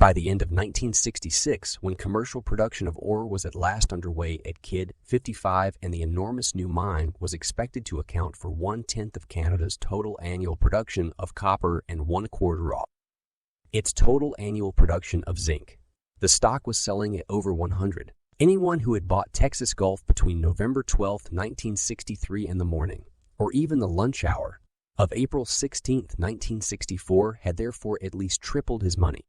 By the end of 1966, when commercial production of ore was at last underway at Kidd 55 and the enormous new mine was expected to account for 1/10 of Canada's total annual production of copper and 1/4 of its total annual production of zinc, the stock was selling at over 100. Anyone who had bought Texas Gulf between November 12, 1963 in the morning, or even the lunch hour of April 16, 1964, had therefore at least tripled his money.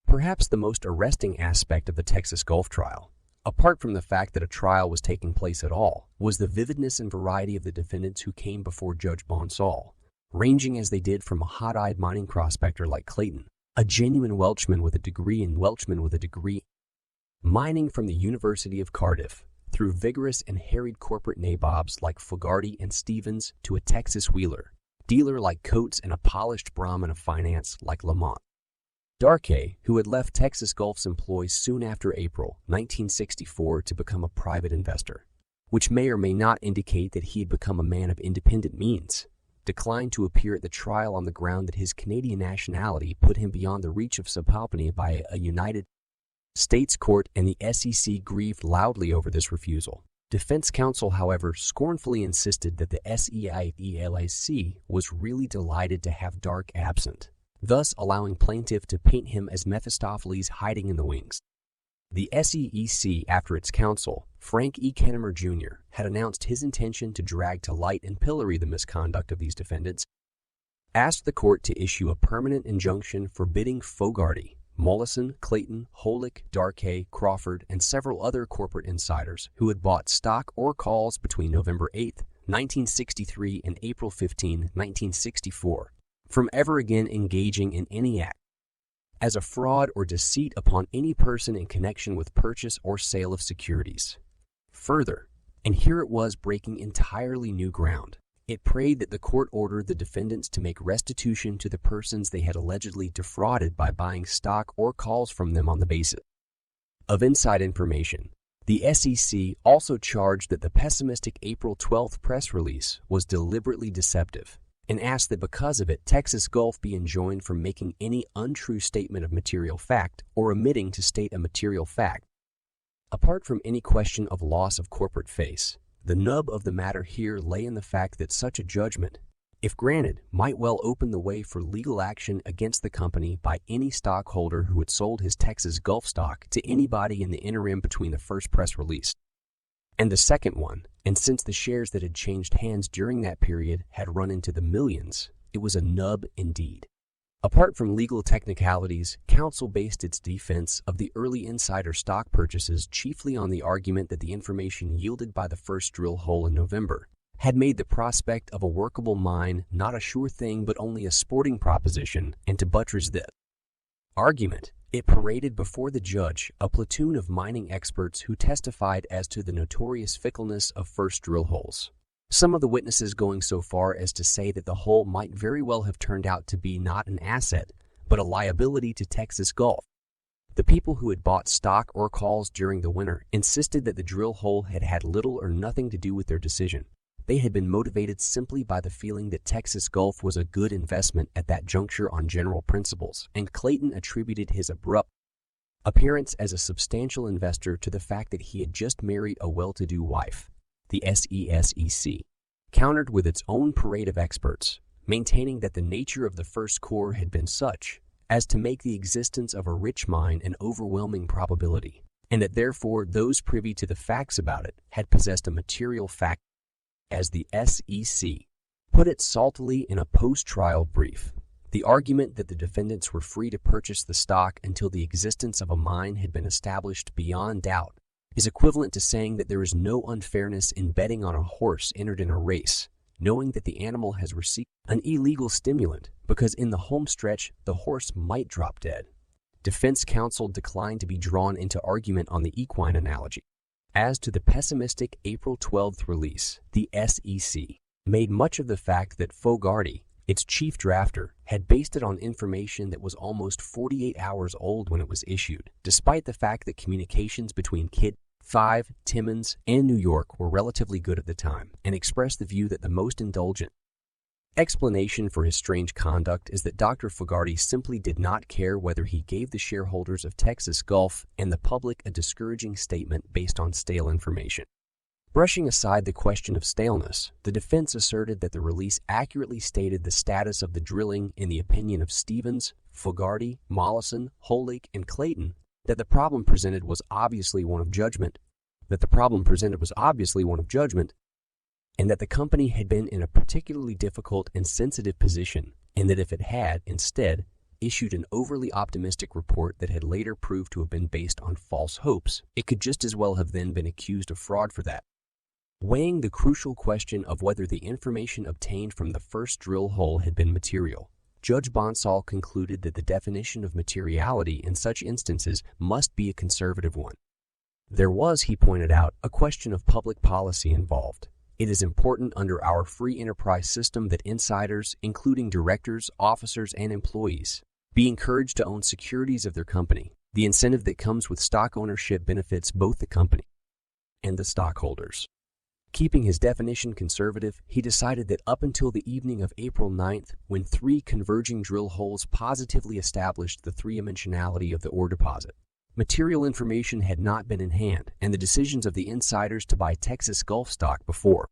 Perhaps the most arresting aspect of the Texas Gulf trial, apart from the fact that a trial was taking place at all, was the vividness and variety of the defendants who came before Judge Bonsall, ranging as they did from a hot-eyed mining prospector like Clayton, a genuine Welshman with a degree mining from the University of Cardiff, through vigorous and harried corporate nabobs like Fogarty and Stevens to a Texas wheeler, dealer like Coates and a polished Brahmin of finance like Lamont. Darkey, who had left Texas Gulf's employ soon after April 1964 to become a private investor, which may or may not indicate that he had become a man of independent means, declined to appear at the trial on the ground that his Canadian nationality put him beyond the reach of subpoena by a United States court, and the SEC grieved loudly over this refusal. Defense counsel, however, scornfully insisted that the SEIELAC was really delighted to have Dark absent, thus allowing plaintiff to paint him as Mephistopheles hiding in the wings. The SEC, after its counsel, Frank E. Kennemer Jr., had announced his intention to drag to light and pillory the misconduct of these defendants, asked the court to issue a permanent injunction forbidding Fogarty, Mollison, Clayton, Holick, Darkey, Crawford, and several other corporate insiders who had bought stock or calls between November 8, 1963 and April 15, 1964, from ever again engaging in any act as a fraud or deceit upon any person in connection with purchase or sale of securities. Further, and here it was breaking entirely new ground, it prayed that the court order the defendants to make restitution to the persons they had allegedly defrauded by buying stock or calls from them on the basis of inside information. The SEC also charged that the pessimistic April 12th press release was deliberately deceptive, and asked that because of it, Texas Gulf be enjoined from making any untrue statement of material fact or omitting to state a material fact. Apart from any question of loss of corporate face, the nub of the matter here lay in the fact that such a judgment, if granted, might well open the way for legal action against the company by any stockholder who had sold his Texas Gulf stock to anybody in the interim between the first press release and the second one, and since the shares that had changed hands during that period had run into the millions, it was a nub indeed. Apart from legal technicalities, counsel based its defense of the early insider stock purchases chiefly on the argument that the information yielded by the first drill hole in November had made the prospect of a workable mine not a sure thing but only a sporting proposition, and to buttress this argument, it paraded before the judge a platoon of mining experts who testified as to the notorious fickleness of first drill holes, some of the witnesses going so far as to say that the hole might very well have turned out to be not an asset, but a liability to Texas Gulf. The people who had bought stock or calls during the winter insisted that the drill hole had had little or nothing to do with their decision. They had been motivated simply by the feeling that Texas Gulf was a good investment at that juncture on general principles, and Clayton attributed his abrupt appearance as a substantial investor to the fact that he had just married a well-to-do wife. The SESEC countered with its own parade of experts, maintaining that the nature of the first core had been such as to make the existence of a rich mine an overwhelming probability, and that therefore those privy to the facts about it had possessed a material fact. As the SEC put it saltily in a post-trial brief, the argument that the defendants were free to purchase the stock until the existence of a mine had been established beyond doubt is equivalent to saying that there is no unfairness in betting on a horse entered in a race, knowing that the animal has received an illegal stimulant because in the home stretch the horse might drop dead. Defense counsel declined to be drawn into argument on the equine analogy. As to the pessimistic April 12th release, the SEC made much of the fact that Fogarty, its chief drafter, had based it on information that was almost 48 hours old when it was issued, despite the fact that communications between Kidd 5, Timmins, and New York were relatively good at the time, and expressed the view that the most indulgent Explanation for his strange conduct is that Dr. Fogarty simply did not care whether he gave the shareholders of Texas Gulf and the public a discouraging statement based on stale information. Brushing aside the question of staleness, the defense asserted that the release accurately stated the status of the drilling in the opinion of Stevens, Fogarty, Mollison, Holig, and Clayton, that the problem presented was obviously one of judgment, and that the company had been in a particularly difficult and sensitive position, and that if it had, instead, issued an overly optimistic report that had later proved to have been based on false hopes, it could just as well have then been accused of fraud for that. Weighing the crucial question of whether the information obtained from the first drill hole had been material, Judge Bonsall concluded that the definition of materiality in such instances must be a conservative one. There was, he pointed out, a question of public policy involved. It is important under our free enterprise system that insiders, including directors, officers, and employees, be encouraged to own securities of their company. The incentive that comes with stock ownership benefits both the company and the stockholders. Keeping his definition conservative, he decided that up until the evening of April 9th, when 3 converging drill holes positively established the three-dimensionality of the ore deposit, material information had not been in hand, and the decisions of the insiders to buy Texas Gulf stock before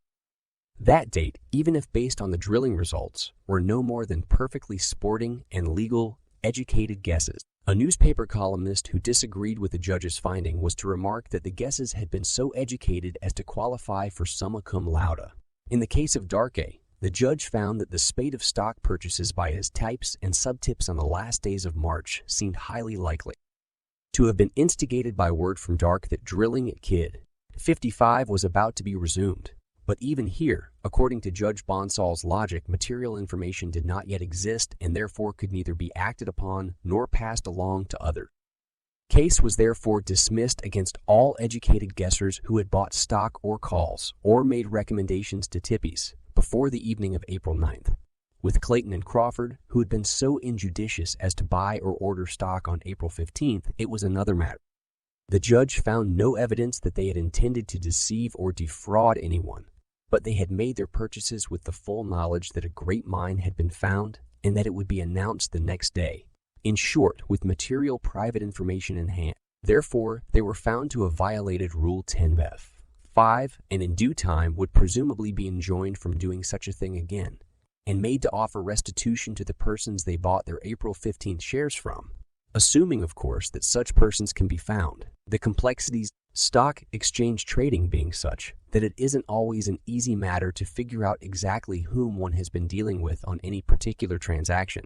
that date, even if based on the drilling results, were no more than perfectly sporting and legal, educated guesses. A newspaper columnist who disagreed with the judge's finding was to remark that the guesses had been so educated as to qualify for summa cum laude. In the case of Darkey, the judge found that the spate of stock purchases by his types and subtips on the last days of March seemed highly likely to have been instigated by word from Dark that drilling at Kidd 55 was about to be resumed. But even here, according to Judge Bonsall's logic, material information did not yet exist and therefore could neither be acted upon nor passed along to others. Case was therefore dismissed against all educated guessers who had bought stock or calls or made recommendations to tippies before the evening of April 9th. With Clayton and Crawford, who had been so injudicious as to buy or order stock on April 15th, it was another matter. The judge found no evidence that they had intended to deceive or defraud anyone, but they had made their purchases with the full knowledge that a great mine had been found and that it would be announced the next day. In short, with material private information in hand. Therefore, they were found to have violated Rule 10b-5 and in due time would presumably be enjoined from doing such a thing again, and made to offer restitution to the persons they bought their April 15th shares from, assuming, of course, that such persons can be found. The complexities stock exchange trading being such that it isn't always an easy matter to figure out exactly whom one has been dealing with on any particular transaction.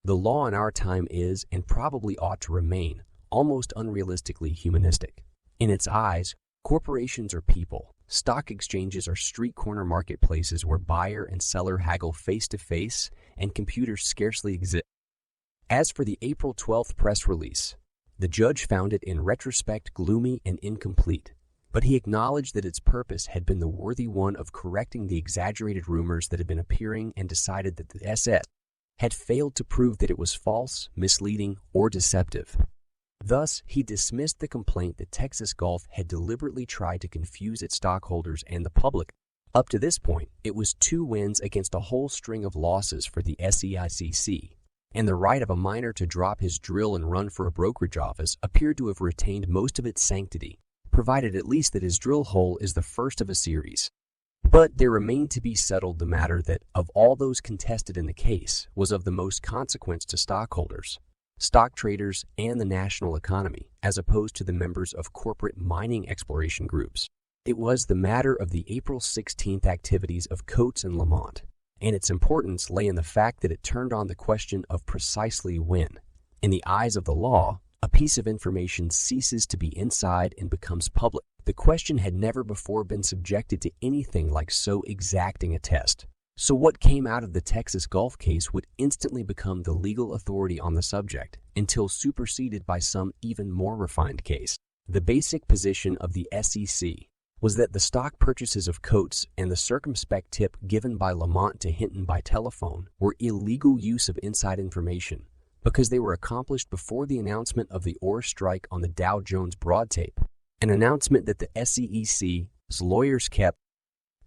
The law in our time is, and probably ought to remain, almost unrealistically humanistic. In its eyes, corporations are people. Stock exchanges are street corner marketplaces where buyer and seller haggle face-to-face and computers scarcely exist. As for the April 12th press release, the judge found it in retrospect gloomy and incomplete, but he acknowledged that its purpose had been the worthy one of correcting the exaggerated rumors that had been appearing and decided that the SS had failed to prove that it was false, misleading, or deceptive. Thus, he dismissed the complaint that Texas Gulf had deliberately tried to confuse its stockholders and the public. Up to this point, it was 2 wins against a whole string of losses for the SEICC, and the right of a miner to drop his drill and run for a brokerage office appeared to have retained most of its sanctity, provided at least that his drill hole is the first of a series. But there remained to be settled the matter that, of all those contested in the case, was of the most consequence to stockholders, stock traders, and the national economy, as opposed to the members of corporate mining exploration groups. It was the matter of the April 16th activities of Coates and Lamont, and its importance lay in the fact that it turned on the question of precisely when, in the eyes of the law, a piece of information ceases to be inside and becomes public. The question had never before been subjected to anything like so exacting a test. So what came out of the Texas Gulf case would instantly become the legal authority on the subject, until superseded by some even more refined case. The basic position of the SEC was that the stock purchases of Coates and the circumspect tip given by Lamont to Hinton by telephone were illegal use of inside information, because they were accomplished before the announcement of the ore strike on the Dow Jones broad tape, an announcement that the SEC's lawyers kept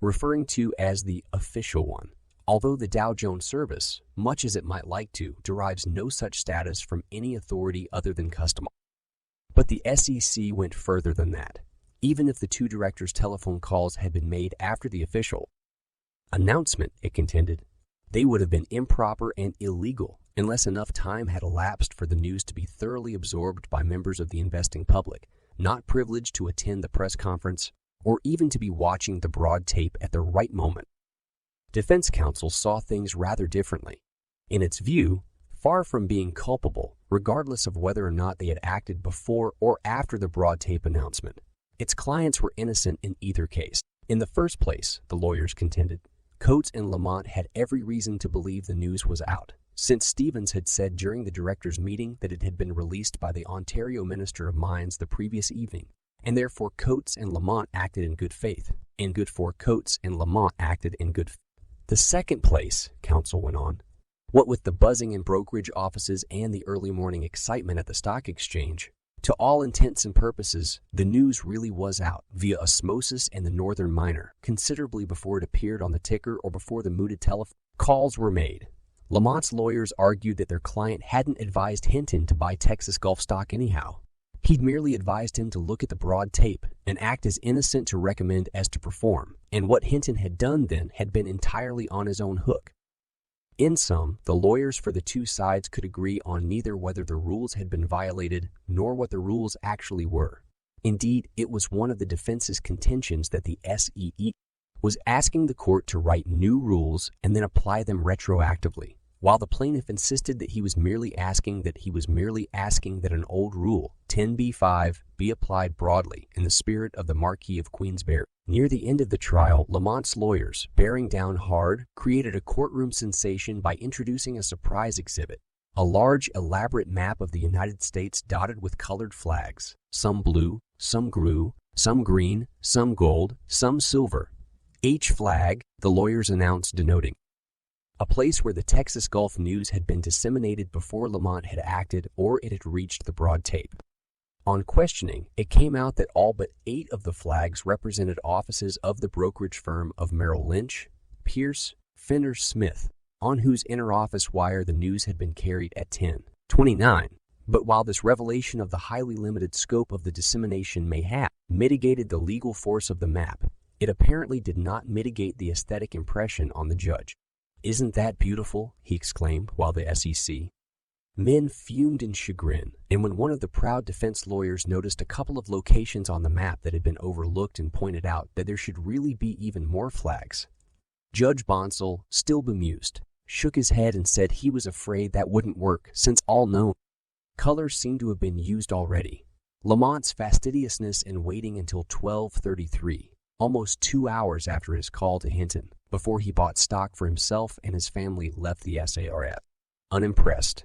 referring to as the official one. Although the Dow Jones Service, much as it might like to, derives no such status from any authority other than custom. But the SEC went further than that. Even if the two directors' telephone calls had been made after the official announcement, it contended, they would have been improper and illegal unless enough time had elapsed for the news to be thoroughly absorbed by members of the investing public, not privileged to attend the press conference or even to be watching the broad tape at the right moment. Defense counsel saw things rather differently. In its view, far from being culpable, regardless of whether or not they had acted before or after the broad tape announcement, its clients were innocent in either case. In the first place, the lawyers contended, Coates and Lamont had every reason to believe the news was out, since Stevens had said during the directors' meeting that it had been released by the Ontario Minister of Mines the previous evening, and therefore Coates and Lamont acted in good faith. Coates and Lamont acted in good faith. The second place, counsel went on, what with the buzzing in brokerage offices and the early morning excitement at the stock exchange, to all intents and purposes, the news really was out via osmosis and the Northern Miner, considerably before it appeared on the ticker or before the mooted telephone calls were made. Lamont's lawyers argued that their client hadn't advised Hinton to buy Texas Gulf stock anyhow. He'd merely advised him to look at the broad tape and act as innocent to recommend as to perform, and what Hinton had done then had been entirely on his own hook. In sum, the lawyers for the two sides could agree on neither whether the rules had been violated nor what the rules actually were. Indeed, it was one of the defense's contentions that the SEC was asking the court to write new rules and then apply them retroactively, while the plaintiff insisted that he was merely asking that an old rule, 10b-5, be applied broadly in the spirit of the Marquis of Queensberry. Near the end of the trial, Lamont's lawyers, bearing down hard, created a courtroom sensation by introducing a surprise exhibit, a large, elaborate map of the United States dotted with colored flags, some blue, some green, some gold, some silver. Each flag, the lawyers announced, denoting a place where the Texas Gulf news had been disseminated before Lamont had acted or it had reached the broad tape. On questioning, it came out that all but 8 of the flags represented offices of the brokerage firm of Merrill Lynch, Pierce, Fenner Smith, on whose inter-office wire the news had been carried at 10:29. But while this revelation of the highly limited scope of the dissemination may have mitigated the legal force of the map, it apparently did not mitigate the aesthetic impression on the judge. "Isn't that beautiful?" he exclaimed, while the SEC men fumed in chagrin, and when one of the proud defense lawyers noticed a couple of locations on the map that had been overlooked and pointed out that there should really be even more flags, Judge Bonsall, still bemused, shook his head and said he was afraid that wouldn't work, since all known colors seemed to have been used already. Lamont's fastidiousness in waiting until 12:33, almost 2 hours after his call to Hinton, before he bought stock for himself and his family, left the SARF unimpressed.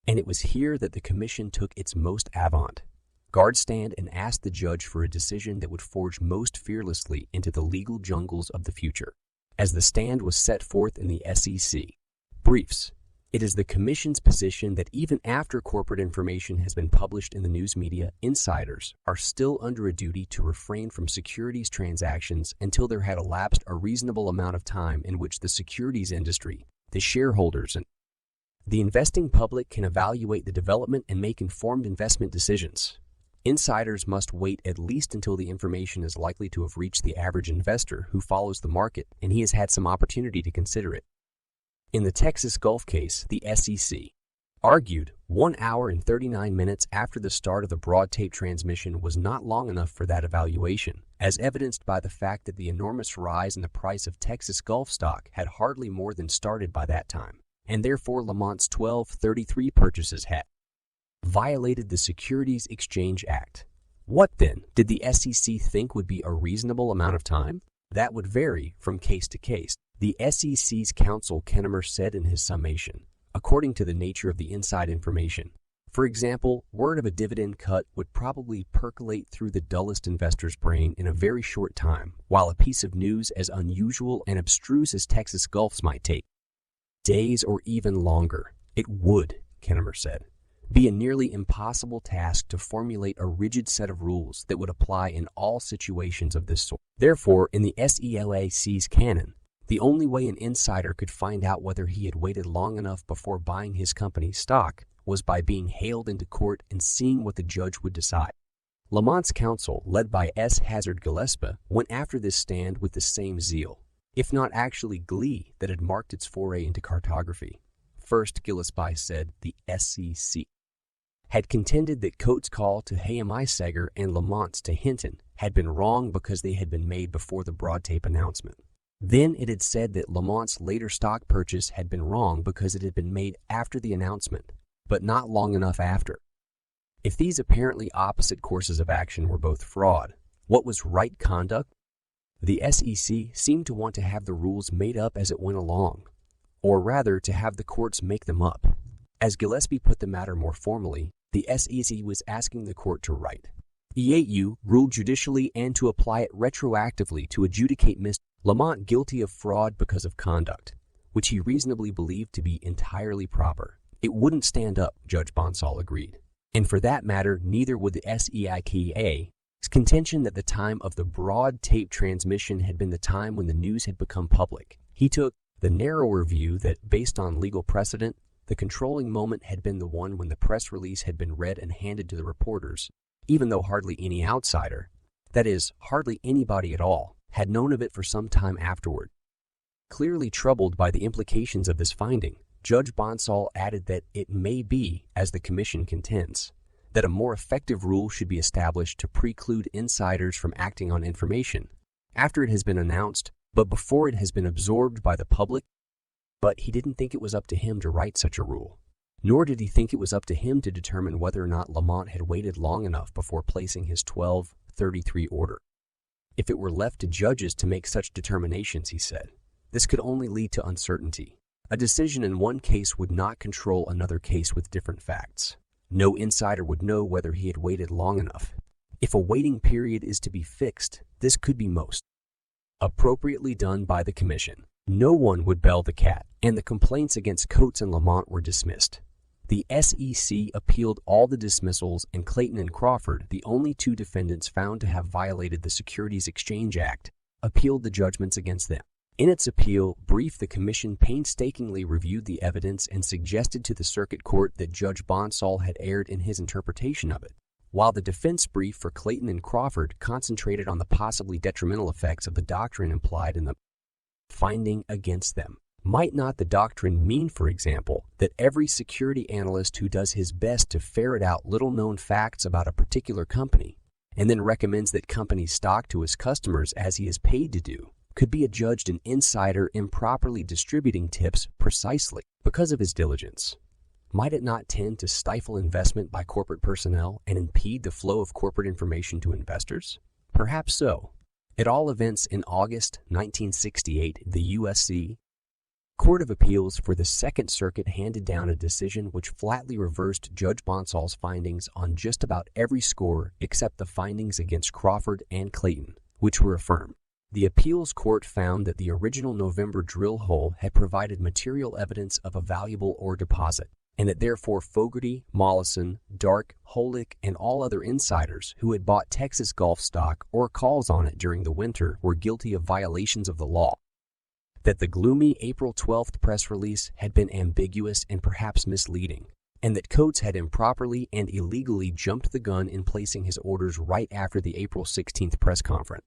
And it was here that the commission took its most avant-garde stand and asked the judge for a decision that would forge most fearlessly into the legal jungles of the future. As the stand was set forth in the SEC briefs, it is the commission's position that even after corporate information has been published in the news media, insiders are still under a duty to refrain from securities transactions until there had elapsed a reasonable amount of time in which the securities industry, the shareholders, and the investing public can evaluate the development and make informed investment decisions. Insiders must wait at least until the information is likely to have reached the average investor who follows the market and he has had some opportunity to consider it. In the Texas Gulf case, the SEC argued 1 hour and 39 minutes after the start of the broad tape transmission was not long enough for that evaluation, as evidenced by the fact that the enormous rise in the price of Texas Gulf stock had hardly more than started by that time, and therefore Lamont's 12:33 purchases had violated the Securities Exchange Act. What, then, did the SEC think would be a reasonable amount of time? That would vary from case to case. The SEC's counsel Kennemer said in his summation, according to the nature of the inside information. For example, word of a dividend cut would probably percolate through the dullest investor's brain in a very short time, while a piece of news as unusual and abstruse as Texas Gulf's might take days or even longer. It would, Kennemer said, be a nearly impossible task to formulate a rigid set of rules that would apply in all situations of this sort. Therefore, in the SELAC's canon, The only way an insider could find out whether he had waited long enough before buying his company's stock was by being hailed into court and seeing what the judge would decide. Lamont's counsel, led by S. Hazard Gillespie, went after this stand with the same zeal, if not actually glee, that had marked its foray into cartography. First, Gillespie said the SEC had contended that Coates' call to Hayami Seger and Lamont's to Hinton had been wrong because they had been made before the broad tape announcement. Then it had said that Lamont's later stock purchase had been wrong because it had been made after the announcement, but not long enough after. If these apparently opposite courses of action were both fraud, what was right conduct? The SEC seemed to want to have the rules made up as it went along, or rather to have the courts make them up. As Gillespie put the matter more formally, the SEC was asking the court to write EAU ruled judicially and to apply it retroactively to adjudicate Mr. Lamont guilty of fraud because of conduct, which he reasonably believed to be entirely proper. It wouldn't stand up, Judge Bonsall agreed. And for that matter, neither would the SEIKA's contention that the time of the broad tape transmission had been the time when the news had become public. He took the narrower view that, based on legal precedent, the controlling moment had been the one when the press release had been read and handed to the reporters, even though hardly any outsider, that is, hardly anybody at all, had known of it for some time afterward. Clearly troubled by the implications of this finding, Judge Bonsall added that it may be, as the Commission contends, that a more effective rule should be established to preclude insiders from acting on information after it has been announced, but before it has been absorbed by the public. But he didn't think it was up to him to write such a rule, nor did he think it was up to him to determine whether or not Lamont had waited long enough before placing his 1233 order. If it were left to judges to make such determinations, he said, this could only lead to uncertainty. A decision in one case would not control another case with different facts. No insider would know whether he had waited long enough. If a waiting period is to be fixed, this could be most appropriately done by the Commission. No one would bell the cat, and the complaints against Coates and Lamont were dismissed. The SEC appealed all the dismissals, and Clayton and Crawford, the only two defendants found to have violated the Securities Exchange Act, appealed the judgments against them. In its appeal brief, the Commission painstakingly reviewed the evidence and suggested to the Circuit Court that Judge Bonsall had erred in his interpretation of it, while the defense brief for Clayton and Crawford concentrated on the possibly detrimental effects of the doctrine implied in the finding against them. Might not the doctrine mean, for example, that every security analyst who does his best to ferret out little-known facts about a particular company and then recommends that company's stock to his customers as he is paid to do could be adjudged an insider improperly distributing tips precisely because of his diligence? Might it not tend to stifle investment by corporate personnel and impede the flow of corporate information to investors? Perhaps so. At all events, in August 1968, the USC Court of Appeals for the Second Circuit handed down a decision which flatly reversed Judge Bonsall's findings on just about every score except the findings against Crawford and Clayton, which were affirmed. The appeals court found that the original November drill hole had provided material evidence of a valuable ore deposit, and that therefore Fogarty, Mollison, Dark, Holick, and all other insiders who had bought Texas Gulf stock or calls on it during the winter were guilty of violations of the law. That the gloomy April 12th press release had been ambiguous and perhaps misleading, and that Coates had improperly and illegally jumped the gun in placing his orders right after the April 16th press conference.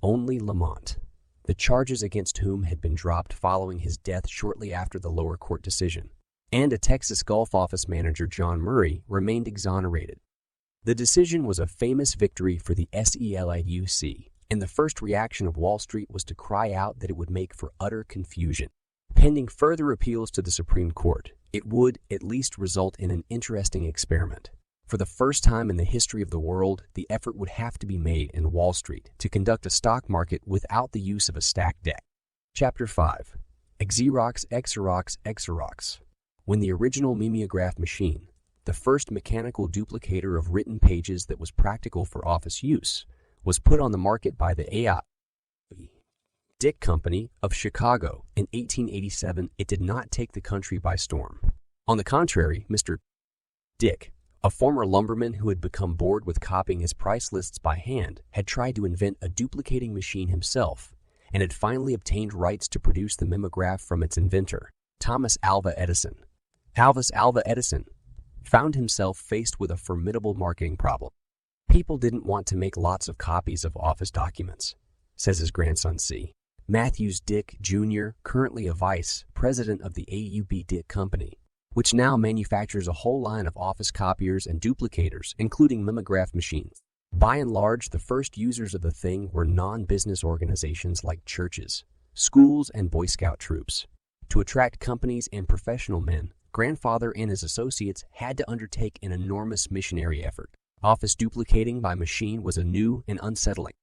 Only Lamont, the charges against whom had been dropped following his death shortly after the lower court decision, and a Texas Gulf office manager, John Murray, remained exonerated. The decision was a famous victory for the SELAUC, and the first reaction of Wall Street was to cry out that it would make for utter confusion. Pending further appeals to the Supreme Court, it would at least result in an interesting experiment. For the first time in the history of the world, the effort would have to be made in Wall Street to conduct a stock market without the use of a stacked deck. Chapter 5. Xerox, Xerox. When the original mimeograph machine, the first mechanical duplicator of written pages that was practical for office use, was put on the market by the A.I. Dick Company of Chicago in 1887, it did not take the country by storm. On the contrary, Mr. Dick, a former lumberman who had become bored with copying his price lists by hand, had tried to invent a duplicating machine himself, and had finally obtained rights to produce the mimeograph from its inventor, Thomas Alva Edison. Alva Edison found himself faced with a formidable marketing problem. People didn't want to make lots of copies of office documents, says his grandson C. Matthews Dick Jr., currently a vice president of the AUB Dick Company, which now manufactures a whole line of office copiers and duplicators, including mimeograph machines. By and large, the first users of the thing were non-business organizations like churches, schools, and Boy Scout troops. To attract companies and professional men, grandfather and his associates had to undertake an enormous missionary effort. Office duplicating by machine was a new and unsettling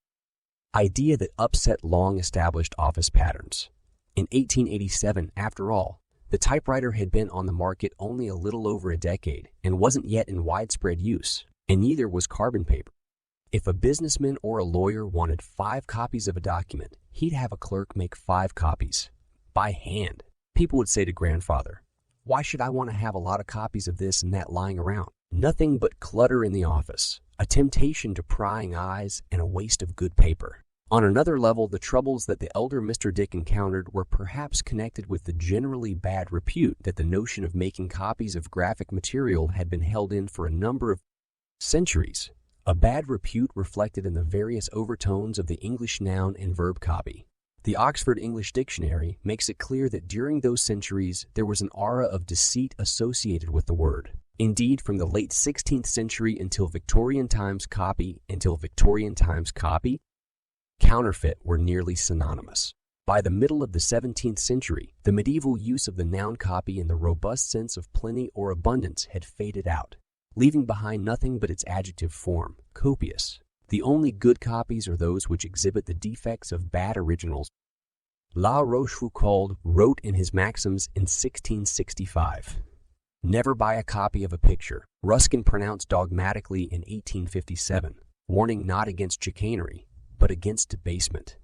idea that upset long-established office patterns. In 1887, after all, the typewriter had been on the market only a little over a decade and wasn't yet in widespread use, and neither was carbon paper. If a businessman or a lawyer wanted 5 copies of a document, he'd have a clerk make 5 copies, by hand. People would say to grandfather, "Why should I want to have a lot of copies of this and that lying around? Nothing but clutter in the office, a temptation to prying eyes, and a waste of good paper." On another level, the troubles that the elder Mr. Dick encountered were perhaps connected with the generally bad repute that the notion of making copies of graphic material had been held in for a number of centuries. A bad repute reflected in the various overtones of the English noun and verb copy. The Oxford English Dictionary makes it clear that during those centuries there was an aura of deceit associated with the word. Indeed, from the late 16th century until Victorian times, counterfeit were nearly synonymous. By the middle of the 17th century, the medieval use of the noun copy in the robust sense of plenty or abundance had faded out, leaving behind nothing but its adjective form, copious. The only good copies are those which exhibit the defects of bad originals. La Rochefoucauld wrote in his Maxims in 1665, "Never buy a copy of a picture." Ruskin pronounced dogmatically in 1857, warning not against chicanery, but against debasement.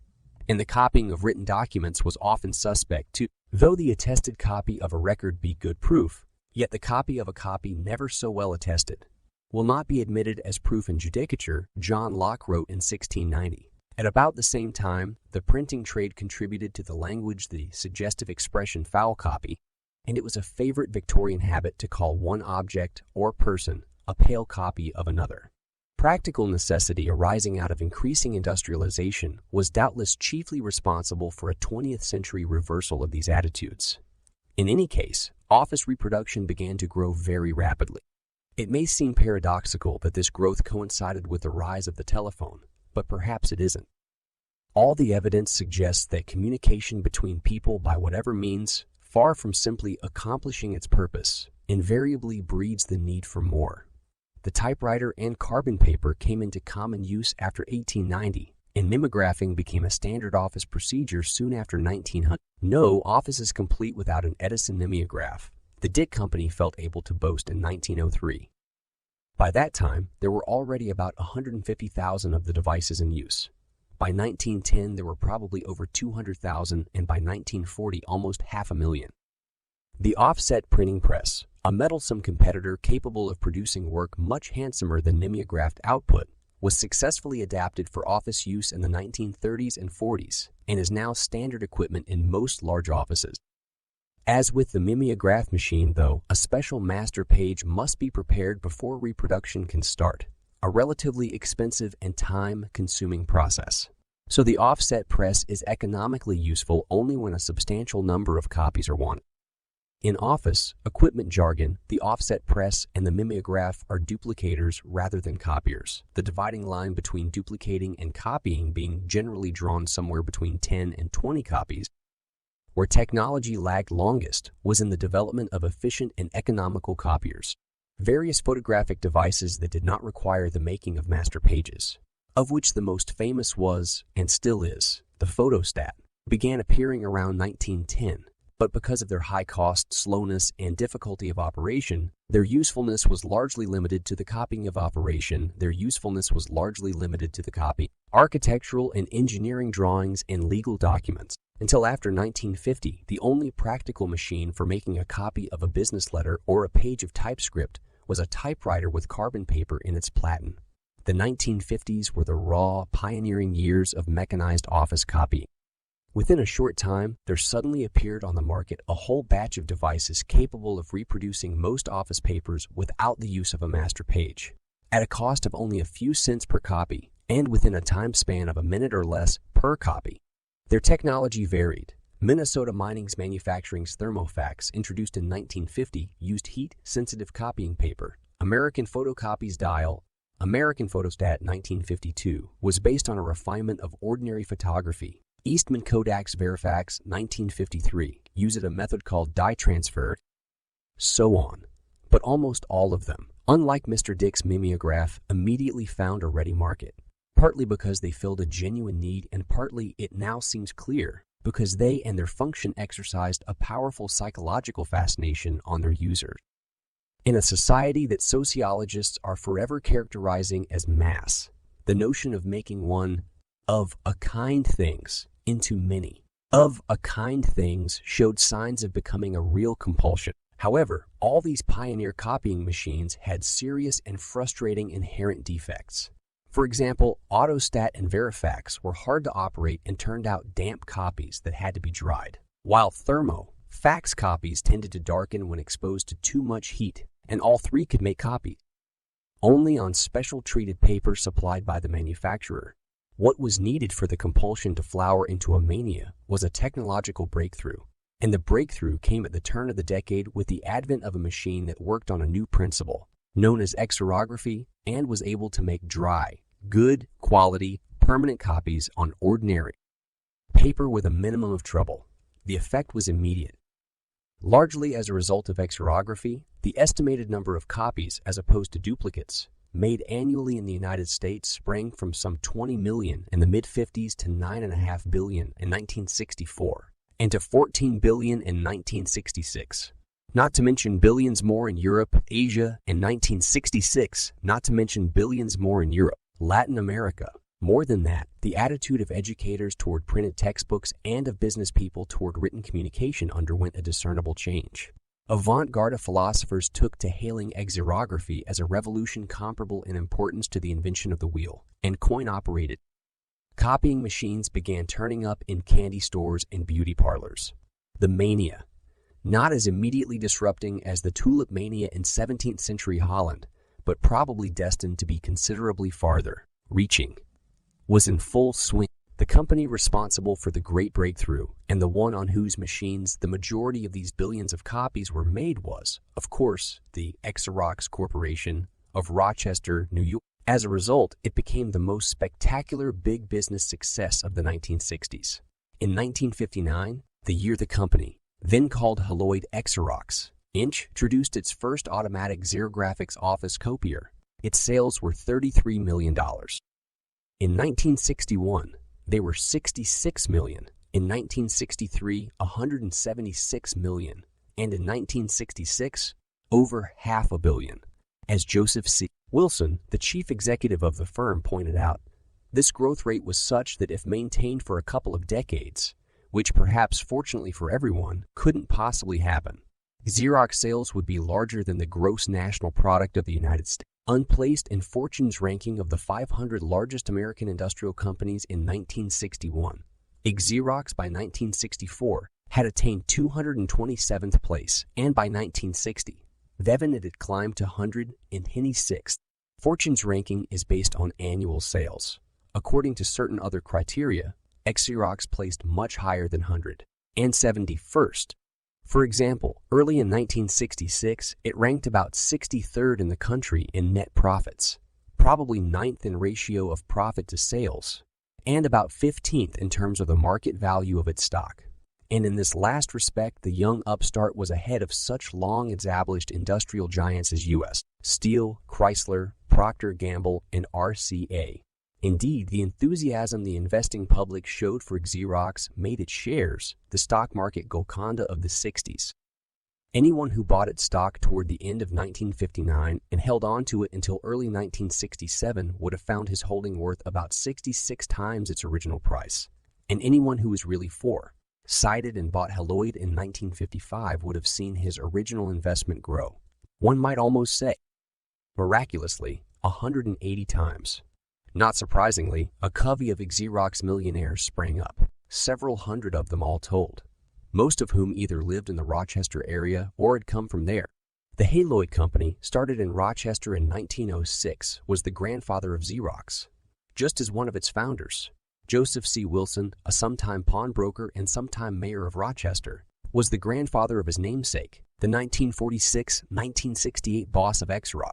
And the copying of written documents was often suspect too. Though the attested copy of a record be good proof, yet the copy of a copy never so well attested will not be admitted as proof in judicature, John Locke wrote in 1690. At about the same time, the printing trade contributed to the language the suggestive expression foul copy, and it was a favorite Victorian habit to call one object or person a pale copy of another. Practical necessity arising out of increasing industrialization was doubtless chiefly responsible for a 20th century reversal of these attitudes. In any case, office reproduction began to grow very rapidly. It may seem paradoxical that this growth coincided with the rise of the telephone, but perhaps it isn't. All the evidence suggests that communication between people by whatever means, far from simply accomplishing its purpose, invariably breeds the need for more. The typewriter and carbon paper came into common use after 1890, and mimeographing became a standard office procedure soon after 1900. No office is complete without an Edison mimeograph, the Dick Company felt able to boast in 1903. By that time, there were already about 150,000 of the devices in use. By 1910, there were probably over 200,000, and by 1940, almost 500,000. The offset printing press, a meddlesome competitor capable of producing work much handsomer than mimeographed output, was successfully adapted for office use in the 1930s and 40s and is now standard equipment in most large offices. As with the mimeograph machine, though, a special master page must be prepared before reproduction can start, a relatively expensive and time-consuming process. So the offset press is economically useful only when a substantial number of copies are wanted. In office equipment jargon, the offset press and the mimeograph are duplicators rather than copiers, the dividing line between duplicating and copying being generally drawn somewhere between 10 and 20 copies. Where technology lagged longest was in the development of efficient and economical copiers. Various photographic devices that did not require the making of master pages, of which the most famous was, and still is, the photostat, began appearing around 1910. But because of their high cost, slowness, and difficulty of operation, their usefulness was largely limited to the copying of architectural and engineering drawings and legal documents. Until after 1950, the only practical machine for making a copy of a business letter or a page of typescript was a typewriter with carbon paper in its platen. The 1950s were the raw, pioneering years of mechanized office copying. Within a short time, there suddenly appeared on the market a whole batch of devices capable of reproducing most office papers without the use of a master page, at a cost of only a few cents per copy, and within a time span of a minute or less per copy. Their technology varied. Minnesota Mining's Manufacturing's Thermofax, introduced in 1950, used heat-sensitive copying paper. American Photocopy's Dial, American Photostat 1952, was based on a refinement of ordinary photography. Eastman Kodak's Verifax 1953 used a method called dye transfer, so on. But almost all of them, unlike Mr. Dick's mimeograph, immediately found a ready market, partly because they filled a genuine need and partly, it now seems clear, because they and their function exercised a powerful psychological fascination on their users. In a society that sociologists are forever characterizing as mass, the notion of making one of a kind things into many of a kind things showed signs of becoming a real compulsion. However, all these pioneer copying machines had serious and frustrating inherent defects. For example, Autostat and Verifax were hard to operate and turned out damp copies that had to be dried, while Thermofax copies tended to darken when exposed to too much heat, and all three could make copies only on special treated paper supplied by the manufacturer. What was needed for the compulsion to flower into a mania was a technological breakthrough, and the breakthrough came at the turn of the decade with the advent of a machine that worked on a new principle, known as xerography, and was able to make dry, good quality, permanent copies on ordinary paper with a minimum of trouble. The effect was immediate. Largely as a result of xerography, the estimated number of copies, as opposed to duplicates, made annually in the United States sprang from some 20 million in the mid-50s to 9.5 billion in 1964, and to 14 billion in 1966. Not to mention billions more in Europe, Asia, in 1966, not to mention billions more in Europe, Latin America. More than that, the attitude of educators toward printed textbooks and of business people toward written communication underwent a discernible change. Avant-garde philosophers took to hailing xerography as a revolution comparable in importance to the invention of the wheel, and coin-operated copying machines began turning up in candy stores and beauty parlors. The mania, not as immediately disrupting as the tulip mania in 17th century Holland, but probably destined to be considerably farther reaching, was in full swing. The company responsible for the great breakthrough, and the one on whose machines the majority of these billions of copies were made was, of course, the Xerox Corporation of Rochester, New York. As a result, it became the most spectacular big business success of the 1960s. In 1959, the year the company, then called Haloid Xerox, introduced its first automatic xerographics office copier, its sales were $33 million. In 1961, they were 66 million. In 1963, 176 million. And in 1966, over $500 million. As Joseph C. Wilson, the chief executive of the firm, pointed out, this growth rate was such that if maintained for a couple of decades, which perhaps fortunately for everyone, couldn't possibly happen, Xerox sales would be larger than the gross national product of the United States. Unplaced in Fortune's ranking of the 500 largest American industrial companies in 1961, Xerox by 1964 had attained 227th place, and by 1960, Vevin it had climbed to 126th. Fortune's ranking is based on annual sales. According to certain other criteria, Xerox placed much higher than 171st. For example, early in 1966, it ranked about 63rd in the country in net profits, probably 9th in ratio of profit to sales, and about 15th in terms of the market value of its stock. And in this last respect, the young upstart was ahead of such long-established industrial giants as U.S. Steel, Chrysler, Procter & Gamble, and RCA. Indeed, the enthusiasm the investing public showed for Xerox made its shares the stock market Golconda of the 60s. Anyone who bought its stock toward the end of 1959 and held on to it until early 1967 would have found his holding worth about 66 times its original price. And anyone who was really foresighted and bought Haloid in 1955 would have seen his original investment grow, one might almost say, miraculously, 180 times. Not surprisingly, a covey of Xerox millionaires sprang up. several hundred of them all told, most of whom either lived in the Rochester area or had come from there. The Haloid Company, started in Rochester in 1906, was the grandfather of Xerox, just as one of its founders, Joseph C. Wilson, a sometime pawnbroker and sometime mayor of Rochester, was the grandfather of his namesake, the 1946-1968 boss of Xerox.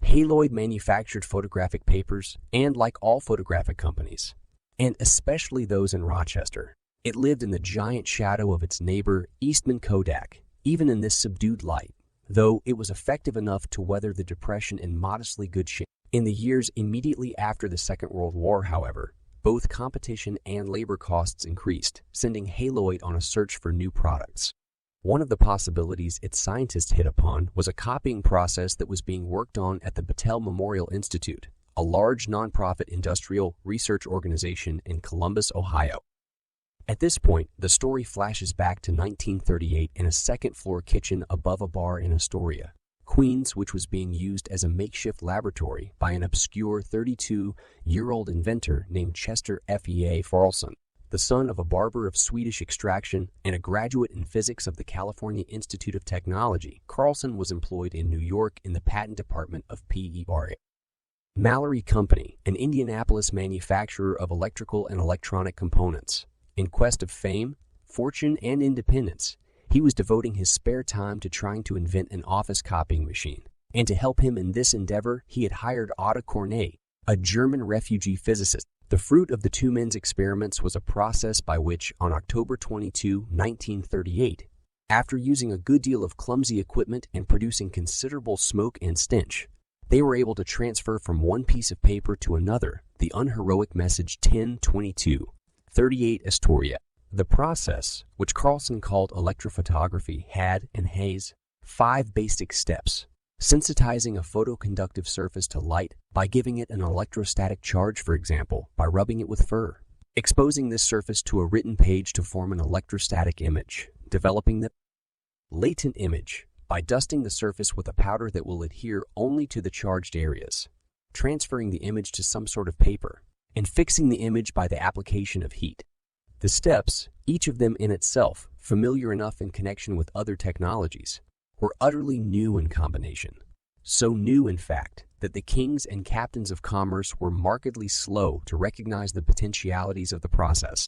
Haloid manufactured photographic papers, and like all photographic companies, and especially those in Rochester, it lived in the giant shadow of its neighbor, Eastman Kodak, even in this subdued light, though it was effective enough to weather the Depression in modestly good shape. In the years immediately after the Second World War, however, both competition and labor costs increased, sending Haloid on a search for new products. One of the possibilities its scientists hit upon was a copying process that was being worked on at the Battelle Memorial Institute, a large nonprofit industrial research organization in Columbus, Ohio. At this point, the story flashes back to 1938 in a second-floor kitchen above a bar in Astoria, Queens, which was being used as a makeshift laboratory by an obscure 32-year-old inventor named Chester F.E.A. Carlson. The son of a barber of Swedish extraction and a graduate in physics of the California Institute of Technology, Carlson was employed in New York in the patent department of PERA. Mallory Company, an Indianapolis manufacturer of electrical and electronic components. In quest of fame, fortune, and independence, he was devoting his spare time to trying to invent an office copying machine. And to help him in this endeavor, he had hired Otto Cornet, a German refugee physicist. The fruit of the two men's experiments was a process by which, on October 22, 1938, after using a good deal of clumsy equipment and producing considerable smoke and stench, they were able to transfer from one piece of paper to another the unheroic message 1022, 38 Astoria. The process, which Carlson called electrophotography, had, in Hayes, 5 basic steps. Sensitizing a photoconductive surface to light by giving it an electrostatic charge, for example, by rubbing it with fur. Exposing this surface to a written page to form an electrostatic image. Developing the latent image by dusting the surface with a powder that will adhere only to the charged areas. Transferring the image to some sort of paper. And fixing the image by the application of heat. The steps, each of them in itself familiar enough in connection with other technologies, were utterly new in combination. So new, in fact, that the kings and captains of commerce were markedly slow to recognize the potentialities of the process.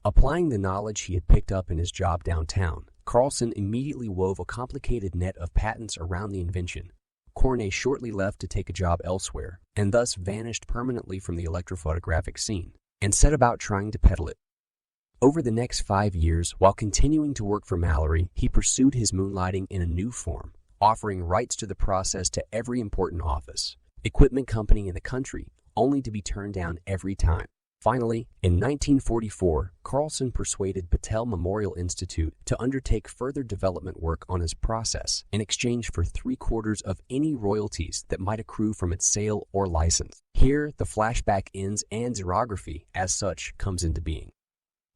Applying the knowledge he had picked up in his job downtown, Carlson immediately wove a complicated net of patents around the invention. Cornet shortly left to take a job elsewhere, and thus vanished permanently from the electrophotographic scene, and set about trying to peddle it. Over the next 5 years, while continuing to work for Mallory, he pursued his moonlighting in a new form, offering rights to the process to every important office, equipment company in the country, only to be turned down every time. Finally, in 1944, Carlson persuaded Battelle Memorial Institute to undertake further development work on his process in exchange for 3/4 of any royalties that might accrue from its sale or license. Here, the flashback ends and xerography, as such, comes into being.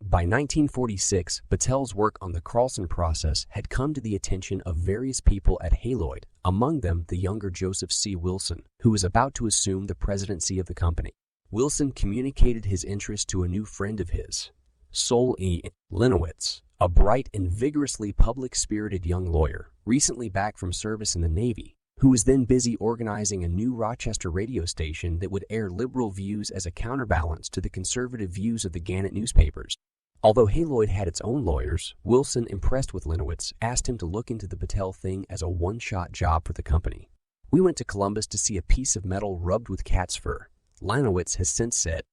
By 1946, Battelle's work on the Carlson process had come to the attention of various people at Haloid, among them the younger Joseph C. Wilson, who was about to assume the presidency of the company. Wilson communicated his interest to a new friend of his, Sol E. Lenowitz, a bright and vigorously public-spirited young lawyer, recently back from service in the Navy, who was then busy organizing a new Rochester radio station that would air liberal views as a counterbalance to the conservative views of the Gannett newspapers. Although Haloid had its own lawyers, Wilson, impressed with Lenowitz, asked him to look into the Battelle thing as a one-shot job for the company. "We went to Columbus to see a piece of metal rubbed with cat's fur," Lenowitz has since said.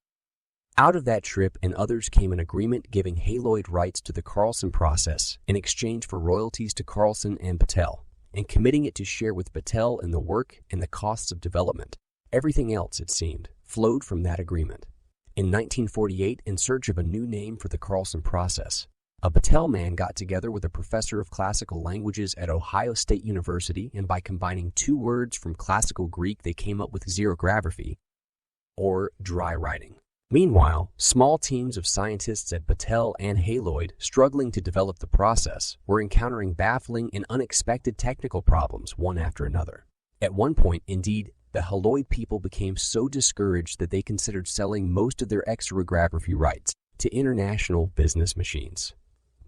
Out of that trip and others came an agreement giving Haloid rights to the Carlson process in exchange for royalties to Carlson and Battelle, and committing it to share with Battelle in the work and the costs of development. Everything else, it seemed, flowed from that agreement. In 1948, in search of a new name for the Carlson process, a Battelle man got together with a professor of classical languages at Ohio State University, and by combining 2 words from classical Greek, they came up with xerography, or dry writing. Meanwhile, small teams of scientists at Battelle and Haloid, struggling to develop the process, were encountering baffling and unexpected technical problems one after another. At one point, indeed, the Haloid people became so discouraged that they considered selling most of their xerography rights. to international business machines.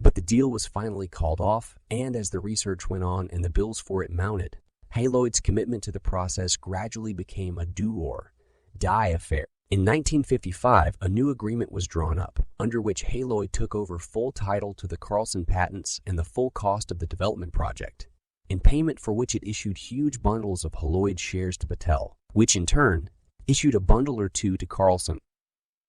But the deal was finally called off, and as the research went on and the bills for it mounted, Haloid's commitment to the process gradually became a do or die affair. In 1955, a new agreement was drawn up, under which Haloid took over full title to the Carlson patents and the full cost of the development project, in payment for which it issued huge bundles of Haloid shares to Battelle, which in turn issued a bundle or two to Carlson.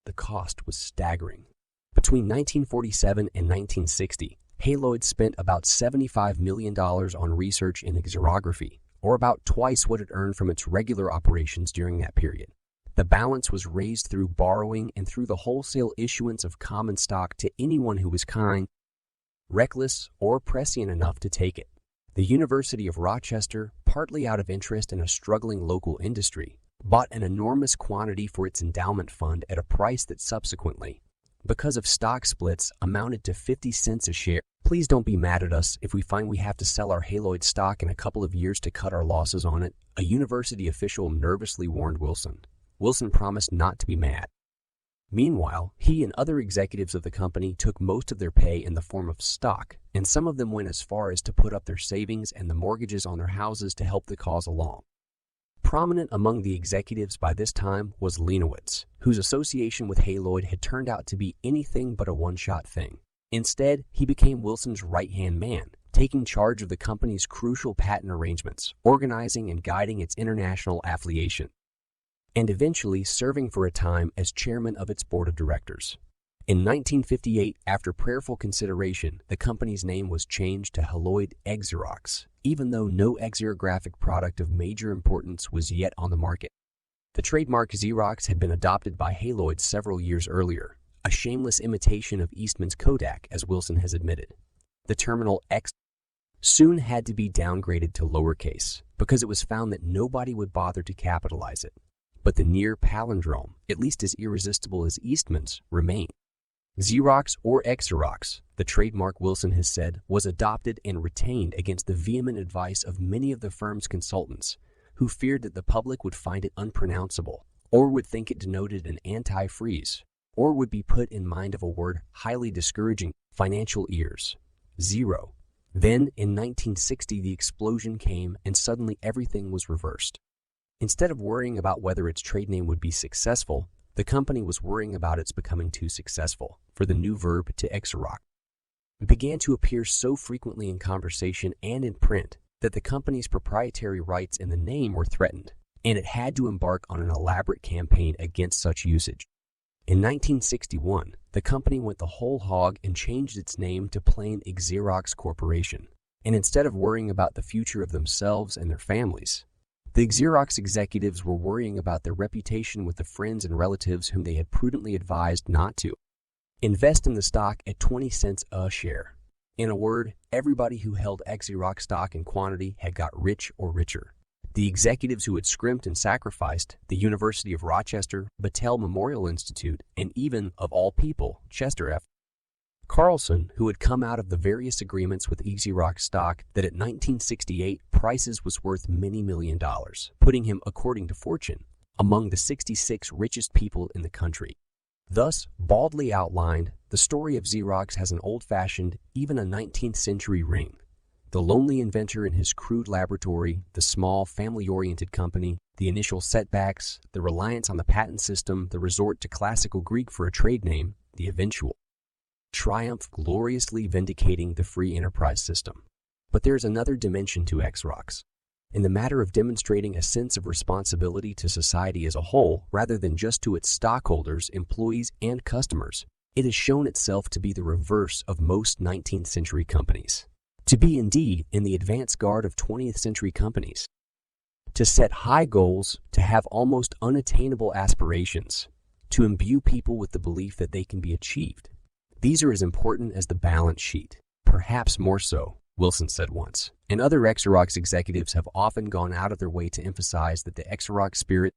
The cost was staggering. Between 1947 and 1960, Haloid spent about $75 million on research in xerography, or about twice what it earned from its regular operations during that period. The balance was raised through borrowing and through the wholesale issuance of common stock to anyone who was kind, reckless, or prescient enough to take it. The University of Rochester, partly out of interest in a struggling local industry, bought an enormous quantity for its endowment fund at a price that subsequently, because of stock splits, amounted to 50 cents a share. Please don't be mad at us if we find we have to sell our Haloid stock in a couple of years to cut our losses on it, a university official nervously warned Wilson. Wilson promised not to be mad. Meanwhile, he and other executives of the company took most of their pay in the form of stock, and some of them went as far as to put up their savings and the mortgages on their houses to help the cause along. Prominent among the executives by this time was Leonowitz, whose association with Haloid had turned out to be anything but a one-shot thing. Instead, he became Wilson's right-hand man, taking charge of the company's crucial patent arrangements, organizing and guiding its international affiliation, and eventually serving for a time as chairman of its board of directors. In 1958, after prayerful consideration, the company's name was changed to Haloid Xerox, even though no xerographic product of major importance was yet on the market. The trademark Xerox had been adopted by Haloid several years earlier, a shameless imitation of Eastman's Kodak, as Wilson has admitted. The terminal X soon had to be downgraded to lowercase because it was found that nobody would bother to capitalize it. But the near palindrome, at least as irresistible as Eastman's, remained. Xerox or Xerox, the trademark, Wilson has said, was adopted and retained against the vehement advice of many of the firm's consultants, who feared that the public would find it unpronounceable, or would think it denoted an anti-freeze, or would be put in mind of a word highly discouraging, financial ears. Zero. Then, in 1960, the explosion came and suddenly everything was reversed. Instead of worrying about whether its trade name would be successful, the company was worrying about its becoming too successful for the new verb to Xerox. It began to appear so frequently in conversation and in print that the company's proprietary rights in the name were threatened, and it had to embark on an elaborate campaign against such usage. In 1961, the company went the whole hog and changed its name to plain Xerox Corporation, and instead of worrying about the future of themselves and their families, the Xerox executives were worrying about their reputation with the friends and relatives whom they had prudently advised not to invest in the stock at 20 cents a share. In a word, everybody who held Xerox stock in quantity had got rich or richer. The executives who had scrimped and sacrificed, the University of Rochester, Battelle Memorial Institute, and even, of all people, Chester F. Carlson, who had come out of the various agreements with Xerox stock that at 1968 prices was worth many $1 million, putting him, according to Fortune, among the 66 richest people in the country. Thus, baldly outlined, the story of Xerox has an old-fashioned, even a 19th century ring. The lonely inventor in his crude laboratory, the small, family-oriented company, the initial setbacks, the reliance on the patent system, the resort to classical Greek for a trade name, the eventual triumph gloriously vindicating the free enterprise system. But there is another dimension to Xerox. In the matter of demonstrating a sense of responsibility to society as a whole, rather than just to its stockholders, employees, and customers, it has shown itself to be the reverse of most 19th century companies. To be indeed in the advance guard of 20th century companies. To set high goals, to have almost unattainable aspirations, to imbue people with the belief that they can be achieved. These are as important as the balance sheet, perhaps more so, Wilson said once, and other Xerox executives have often gone out of their way to emphasize that the Xerox spirit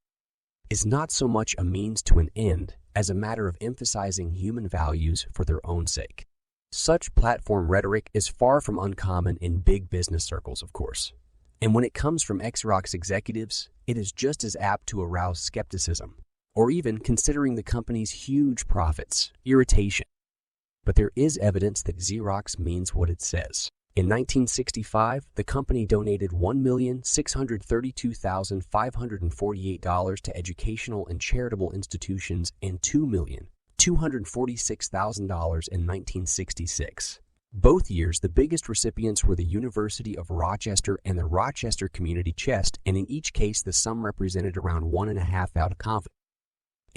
is not so much a means to an end as a matter of emphasizing human values for their own sake. Such platform rhetoric is far from uncommon in big business circles, of course, and when it comes from Xerox executives, it is just as apt to arouse skepticism. or even considering the company's huge profits, irritation. But there is evidence that Xerox means what it says. In 1965, the company donated $1,632,548 to educational and charitable institutions and $2,246,000 in 1966. Both years, the biggest recipients were the University of Rochester and the Rochester Community Chest, and in each case, the sum represented around 1.5 out of confidence.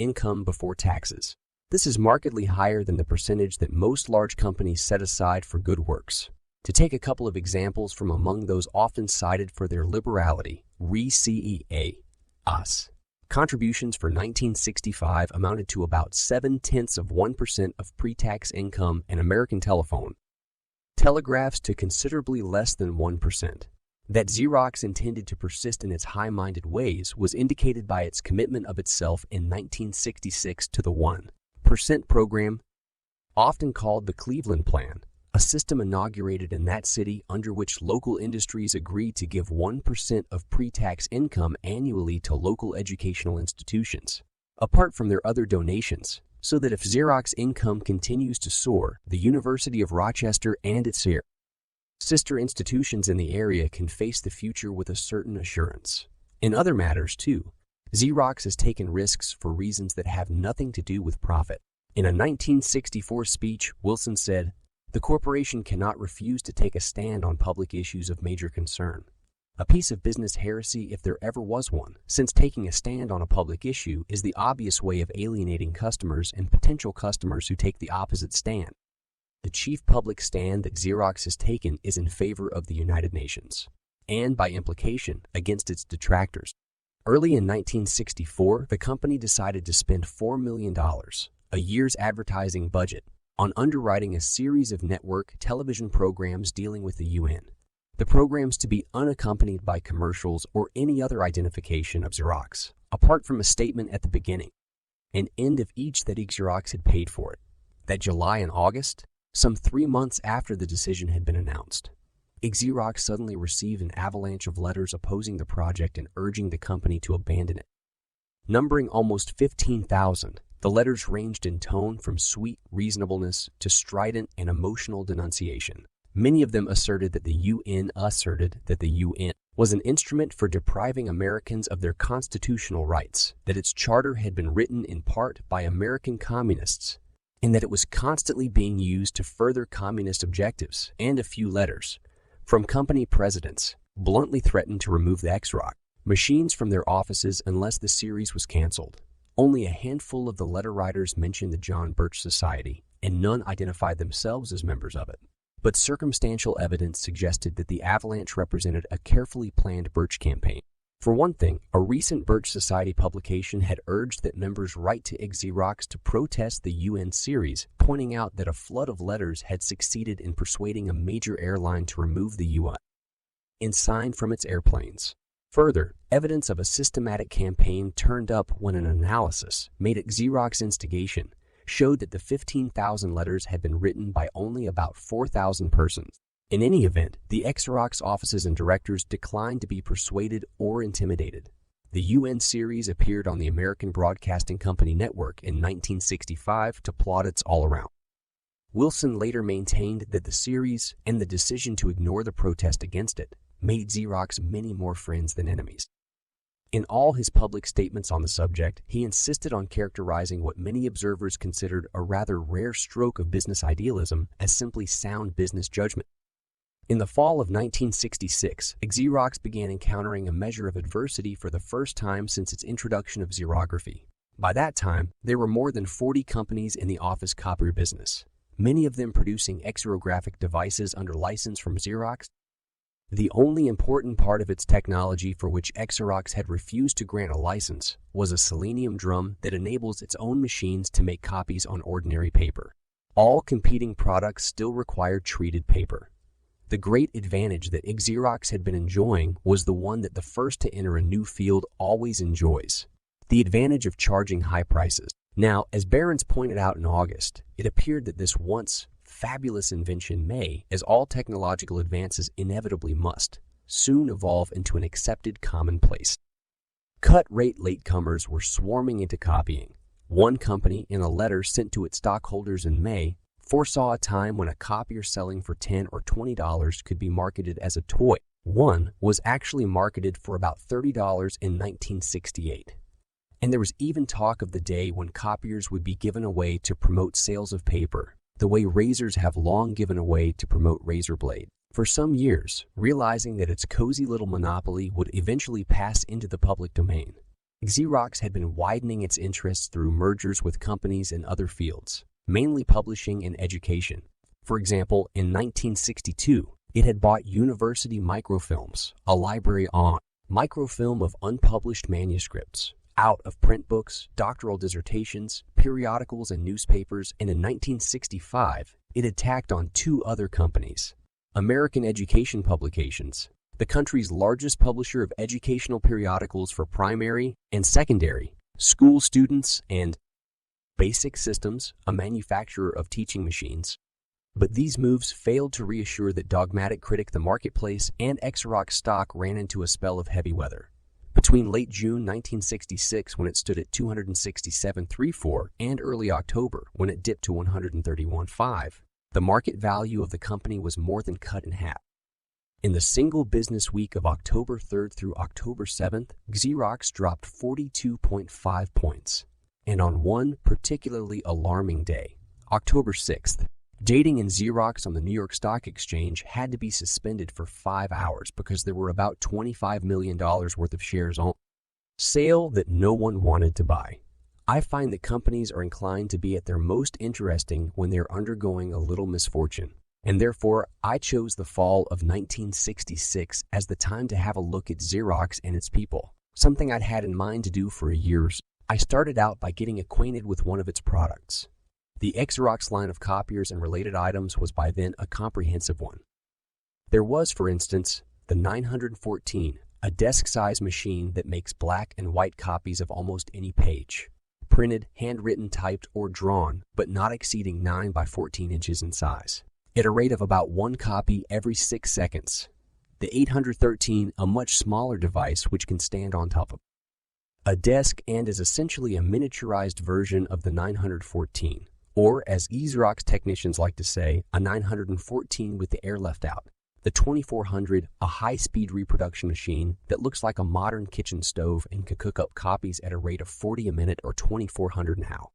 Income before taxes. This is markedly higher than the percentage that most large companies set aside for good works. To take a couple of examples from among those often cited for their liberality, RIS contributions for 1965 amounted to about 0.7% of pre-tax income, and American Telephone telegraphs to considerably less than 1%. That Xerox intended to persist in its high-minded ways was indicated by its commitment of itself in 1966 to the 1% program, often called the Cleveland Plan, a system inaugurated in that city under which local industries agreed to give 1% of pre-tax income annually to local educational institutions, apart from their other donations, so that if Xerox income continues to soar, the University of Rochester and its sister institutions in the area can face the future with a certain assurance. In other matters, too, Xerox has taken risks for reasons that have nothing to do with profit. In a 1964 speech, Wilson said, "The corporation cannot refuse to take a stand on public issues of major concern. A piece of business heresy if there ever was one, since taking a stand on a public issue is the obvious way of alienating customers and potential customers who take the opposite stand. The chief public stand that Xerox has taken is in favor of the United Nations, and by implication, against its detractors." Early in 1964, the company decided to spend $4 million, a year's advertising budget, on underwriting a series of network television programs dealing with the UN. The programs to be unaccompanied by commercials or any other identification of Xerox, apart from a statement at the beginning and end of each that Xerox had paid for it. That July and August, some 3 months after the decision had been announced, Xerox suddenly received an avalanche of letters opposing the project and urging the company to abandon it. Numbering almost 15,000, the letters ranged in tone from sweet reasonableness to strident and emotional denunciation. Many of them asserted that the UN was an instrument for depriving Americans of their constitutional rights, that its charter had been written in part by American communists, and that it was constantly being used to further communist objectives. And a few letters from company presidents bluntly threatened to remove the Xerox machines from their offices unless the series was canceled. Only a handful of the letter writers mentioned the John Birch Society, and none identified themselves as members of it. But circumstantial evidence suggested that the avalanche represented a carefully planned Birch campaign. For one thing, a recent Birch Society publication had urged that members write to Xerox to protest the UN series, pointing out that a flood of letters had succeeded in persuading a major airline to remove the UN ensign from its airplanes. Further, evidence of a systematic campaign turned up when an analysis made at Xerox instigation showed that the 15,000 letters had been written by only about 4,000 persons. In any event, the Xerox offices and directors declined to be persuaded or intimidated. The UN series appeared on the American Broadcasting Company network in 1965 to plaudits all around. Wilson later maintained that the series and the decision to ignore the protest against it made Xerox many more friends than enemies. In all his public statements on the subject, he insisted on characterizing what many observers considered a rather rare stroke of business idealism as simply sound business judgment. In the fall of 1966, Xerox began encountering a measure of adversity for the first time since its introduction of xerography. By that time, there were more than 40 companies in the office copier business, many of them producing xerographic devices under license from Xerox. The only important part of its technology for which Xerox had refused to grant a license was a selenium drum that enables its own machines to make copies on ordinary paper. All competing products still required treated paper. The great advantage that Xerox had been enjoying was the one that the first to enter a new field always enjoys: the advantage of charging high prices. Now, as Behrens pointed out in August, it appeared that this once fabulous invention may, as all technological advances inevitably must, soon evolve into an accepted commonplace. Cut-rate latecomers were swarming into copying. One company, in a letter sent to its stockholders in May, foresaw a time when a copier selling for $10 or $20 could be marketed as a toy. One was actually marketed for about $30 in 1968. And there was even talk of the day when copiers would be given away to promote sales of paper, the way razors have long given away to promote razor blades. For some years, realizing that its cozy little monopoly would eventually pass into the public domain, Xerox had been widening its interests through mergers with companies in other fields, mainly publishing and education. For example, in 1962, it had bought University Microfilms, a library on microfilm of unpublished manuscripts, out of print books, doctoral dissertations, periodicals, and newspapers, and in 1965, it had tacked on two other companies. American Education Publications, the country's largest publisher of educational periodicals for primary and secondary school students, and Basic Systems, a manufacturer of teaching machines. But these moves failed to reassure that dogmatic critic the marketplace, and Xerox stock ran into a spell of heavy weather. Between late June 1966, when it stood at 267.34, and early October, when it dipped to 131.5, the market value of the company was more than cut in half. In the single business week of October 3rd through October 7th, Xerox dropped 42.5 points. And on one particularly alarming day, October 6th, trading in Xerox on the New York Stock Exchange had to be suspended for 5 hours because there were about $25 million worth of shares on sale that no one wanted to buy. I find that companies are inclined to be at their most interesting when they're undergoing a little misfortune, and therefore I chose the fall of 1966 as the time to have a look at Xerox and its people, something I'd had in mind to do for years. I started out by getting acquainted with one of its products. The Xerox line of copiers and related items was by then a comprehensive one. There was, for instance, the 914, a desk-size machine that makes black and white copies of almost any page, printed, handwritten, typed, or drawn, but not exceeding 9 by 14 inches in size, at a rate of about one copy every 6 seconds. The 813, a much smaller device which can stand on top of a desk and is essentially a miniaturized version of the 914, or as Xerox technicians like to say, a 914 with the air left out. The 2400, a high-speed reproduction machine that looks like a modern kitchen stove and can cook up copies at a rate of 40 a minute or 2400 an hour.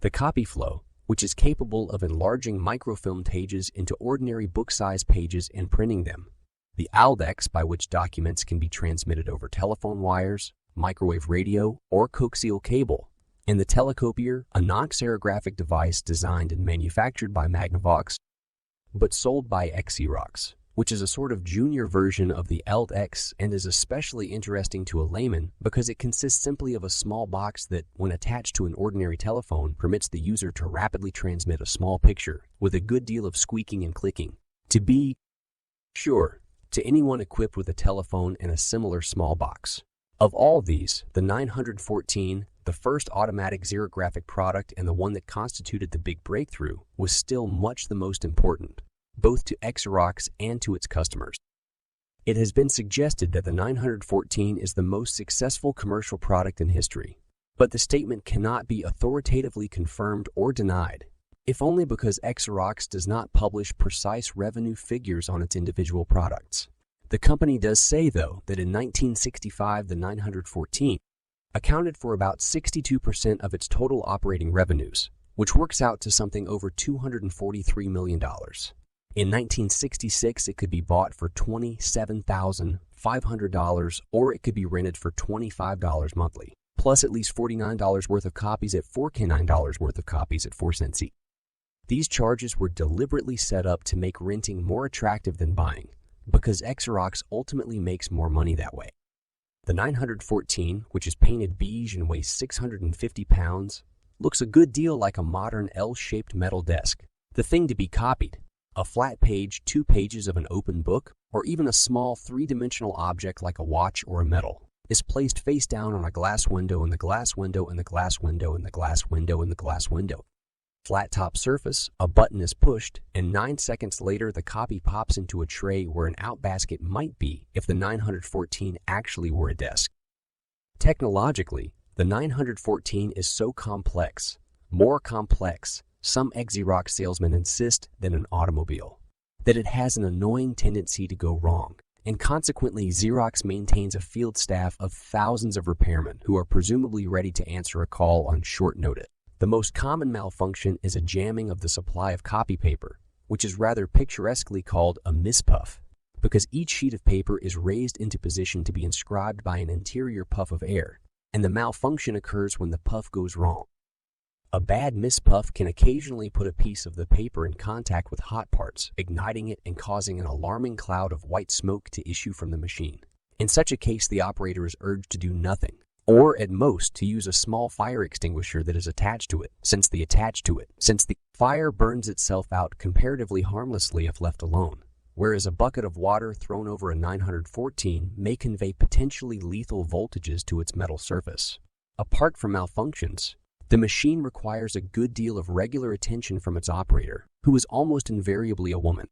The CopyFlow, which is capable of enlarging microfilm pages into ordinary book-size pages and printing them. The Aldex, by which documents can be transmitted over telephone wires, microwave radio, or coaxial cable. And the Telecopier, a non-serigraphic device designed and manufactured by Magnavox, but sold by Xerox, which is a sort of junior version of the Aldex and is especially interesting to a layman because it consists simply of a small box that, when attached to an ordinary telephone, permits the user to rapidly transmit a small picture with a good deal of squeaking and clicking. To be sure, to anyone equipped with a telephone and a similar small box. Of all these, the 914, the first automatic xerographic product and the one that constituted the big breakthrough, was still much the most important, both to Xerox and to its customers. It has been suggested that the 914 is the most successful commercial product in history, but the statement cannot be authoritatively confirmed or denied, if only because Xerox does not publish precise revenue figures on its individual products. The company does say, though, that in 1965 the 914 accounted for about 62% of its total operating revenues, which works out to something over $243 million. In 1966, it could be bought for $27,500, or it could be rented for $25 monthly, plus at least $49 worth of copies at $49 worth of copies at 4 cents each. These charges were deliberately set up to make renting more attractive than buying, because Xerox ultimately makes more money that way. The 914, which is painted beige and weighs 650 pounds, looks a good deal like a modern L-shaped metal desk. The thing to be copied, a flat page, 2 pages of an open book, or even a small 3-dimensional object like a watch or a medal, is placed face down on a glass window and the glass window and the glass window and the glass window and the glass window. Flat top surface, a button is pushed, and 9 seconds later the copy pops into a tray where an out basket might be if the 914 actually were a desk. Technologically, the 914 is so complex, more complex, some Xerox salesmen insist, than an automobile, that it has an annoying tendency to go wrong, and consequently Xerox maintains a field staff of thousands of repairmen who are presumably ready to answer a call on short notice. The most common malfunction is a jamming of the supply of copy paper, which is rather picturesquely called a mispuff, because each sheet of paper is raised into position to be inscribed by an interior puff of air, and the malfunction occurs when the puff goes wrong. A bad mispuff can occasionally put a piece of the paper in contact with hot parts, igniting it and causing an alarming cloud of white smoke to issue from the machine. In such a case, the operator is urged to do nothing, or at most to use a small fire extinguisher that is attached to it, since the fire burns itself out comparatively harmlessly if left alone, whereas a bucket of water thrown over a 914 may convey potentially lethal voltages to its metal surface. Apart from malfunctions, the machine requires a good deal of regular attention from its operator, who is almost invariably a woman.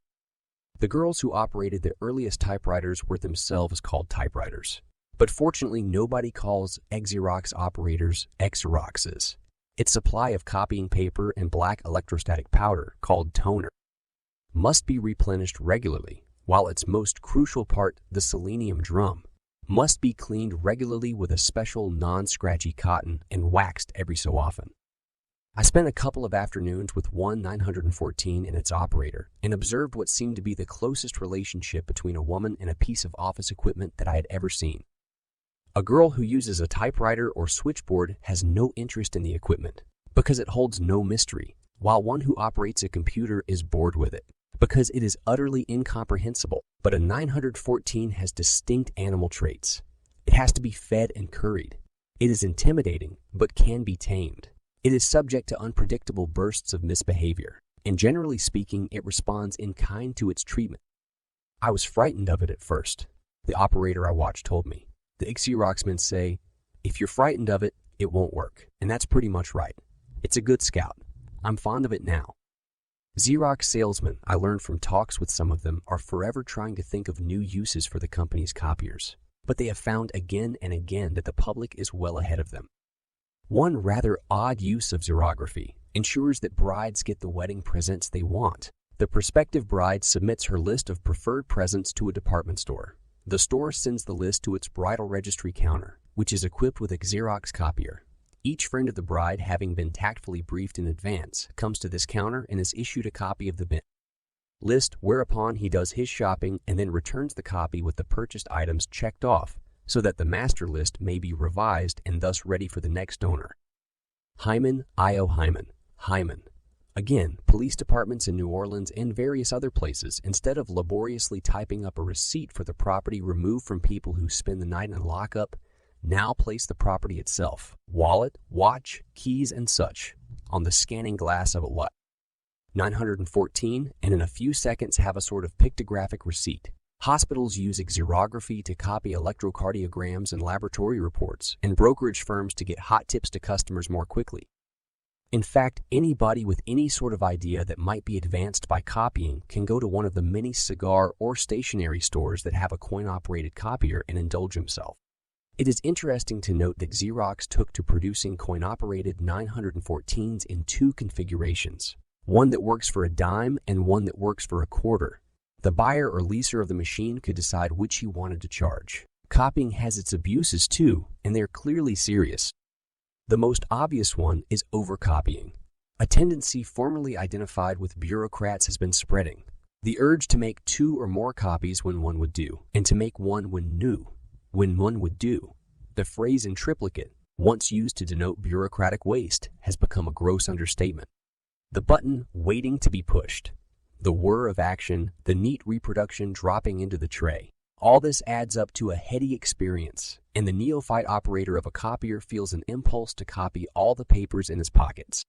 The girls who operated the earliest typewriters were themselves called typewriters, but fortunately nobody calls Xerox operators Xeroxes. Its supply of copying paper and black electrostatic powder, called toner, must be replenished regularly, while its most crucial part, the selenium drum, must be cleaned regularly with a special non-scratchy cotton and waxed every so often. I spent a couple of afternoons with one 914 and its operator and observed what seemed to be the closest relationship between a woman and a piece of office equipment that I had ever seen. A girl who uses a typewriter or switchboard has no interest in the equipment because it holds no mystery, while one who operates a computer is bored with it because it is utterly incomprehensible. But a 914 has distinct animal traits. It has to be fed and curried. It is intimidating, but can be tamed. It is subject to unpredictable bursts of misbehavior, and generally speaking, it responds in kind to its treatment. I was frightened of it at first, the operator I watched told me. The Xerox men say, if you're frightened of it, it won't work, and that's pretty much right. It's a good scout. I'm fond of it now. Xerox salesmen, I learned from talks with some of them, are forever trying to think of new uses for the company's copiers, but they have found again and again that the public is well ahead of them. One rather odd use of xerography ensures that brides get the wedding presents they want. The prospective bride submits her list of preferred presents to a department store. The store sends the list to its bridal registry counter, which is equipped with a Xerox copier. Each friend of the bride, having been tactfully briefed in advance, comes to this counter and is issued a copy of the list, whereupon he does his shopping and then returns the copy with the purchased items checked off so that the master list may be revised and thus ready for the next owner. Hyman, I.O. Hyman. Hyman. Again, police departments in New Orleans and various other places, instead of laboriously typing up a receipt for the property removed from people who spend the night in lockup, now place the property itself, wallet, watch, keys, and such, on the scanning glass of a 914, and in a few seconds have a sort of pictographic receipt. Hospitals use xerography to copy electrocardiograms and laboratory reports, and brokerage firms to get hot tips to customers more quickly. In fact, anybody with any sort of idea that might be advanced by copying can go to one of the many cigar or stationery stores that have a coin-operated copier and indulge himself. It is interesting to note that Xerox took to producing coin-operated 914s in two configurations, one that works for a dime and one that works for a quarter. The buyer or leaser of the machine could decide which he wanted to charge. Copying has its abuses too, and they're clearly serious. The most obvious one is overcopying. A tendency formerly identified with bureaucrats has been spreading. The urge to make two or more copies when one would do, and to make one when one would do. The phrase in triplicate, once used to denote bureaucratic waste, has become a gross understatement. The button waiting to be pushed, the whir of action, the neat reproduction dropping into the tray. All this adds up to a heady experience, and the neophyte operator of a copier feels an impulse to copy all the papers in his pockets.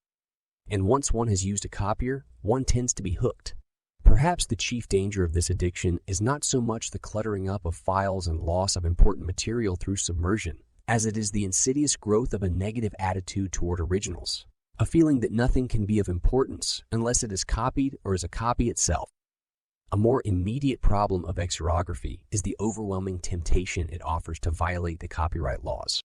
And once one has used a copier, one tends to be hooked. Perhaps the chief danger of this addiction is not so much the cluttering up of files and loss of important material through submersion, as it is the insidious growth of a negative attitude toward originals, a feeling that nothing can be of importance unless it is copied or is a copy itself. A more immediate problem of xerography is the overwhelming temptation it offers to violate the copyright laws.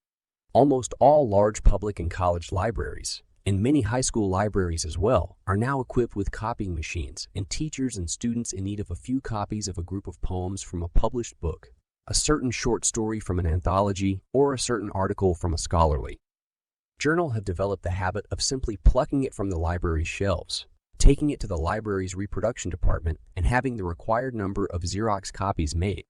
Almost all large public and college libraries, and many high school libraries as well, are now equipped with copying machines, and teachers and students in need of a few copies of a group of poems from a published book, a certain short story from an anthology, or a certain article from a scholarly journal have developed the habit of simply plucking it from the library's shelves, taking it to the library's reproduction department, and having the required number of Xerox copies made.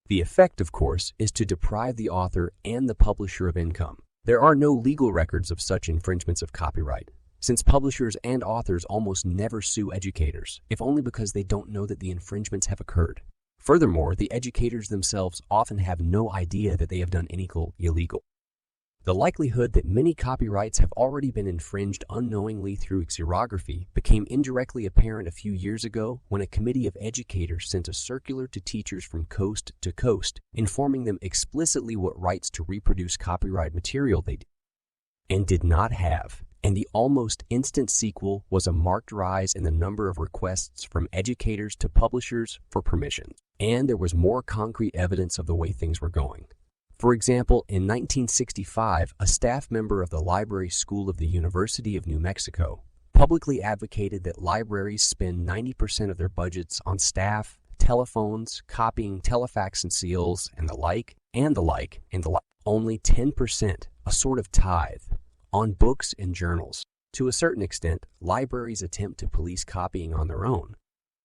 The effect, of course, is to deprive the author and the publisher of income. There are no legal records of such infringements of copyright, since publishers and authors almost never sue educators, if only because they don't know that the infringements have occurred. Furthermore, the educators themselves often have no idea that they have done anything illegal. The likelihood that many copyrights have already been infringed unknowingly through xerography became indirectly apparent a few years ago when a committee of educators sent a circular to teachers from coast to coast, informing them explicitly what rights to reproduce copyright material they did and did not have. And the almost instant sequel was a marked rise in the number of requests from educators to publishers for permission. And there was more concrete evidence of the way things were going. For example, in 1965, a staff member of the Library School of the University of New Mexico publicly advocated that libraries spend 90% of their budgets on staff, telephones, copying telefax and seals, and the like. Only 10%, a sort of tithe, on books and journals. To a certain extent, libraries attempt to police copying on their own.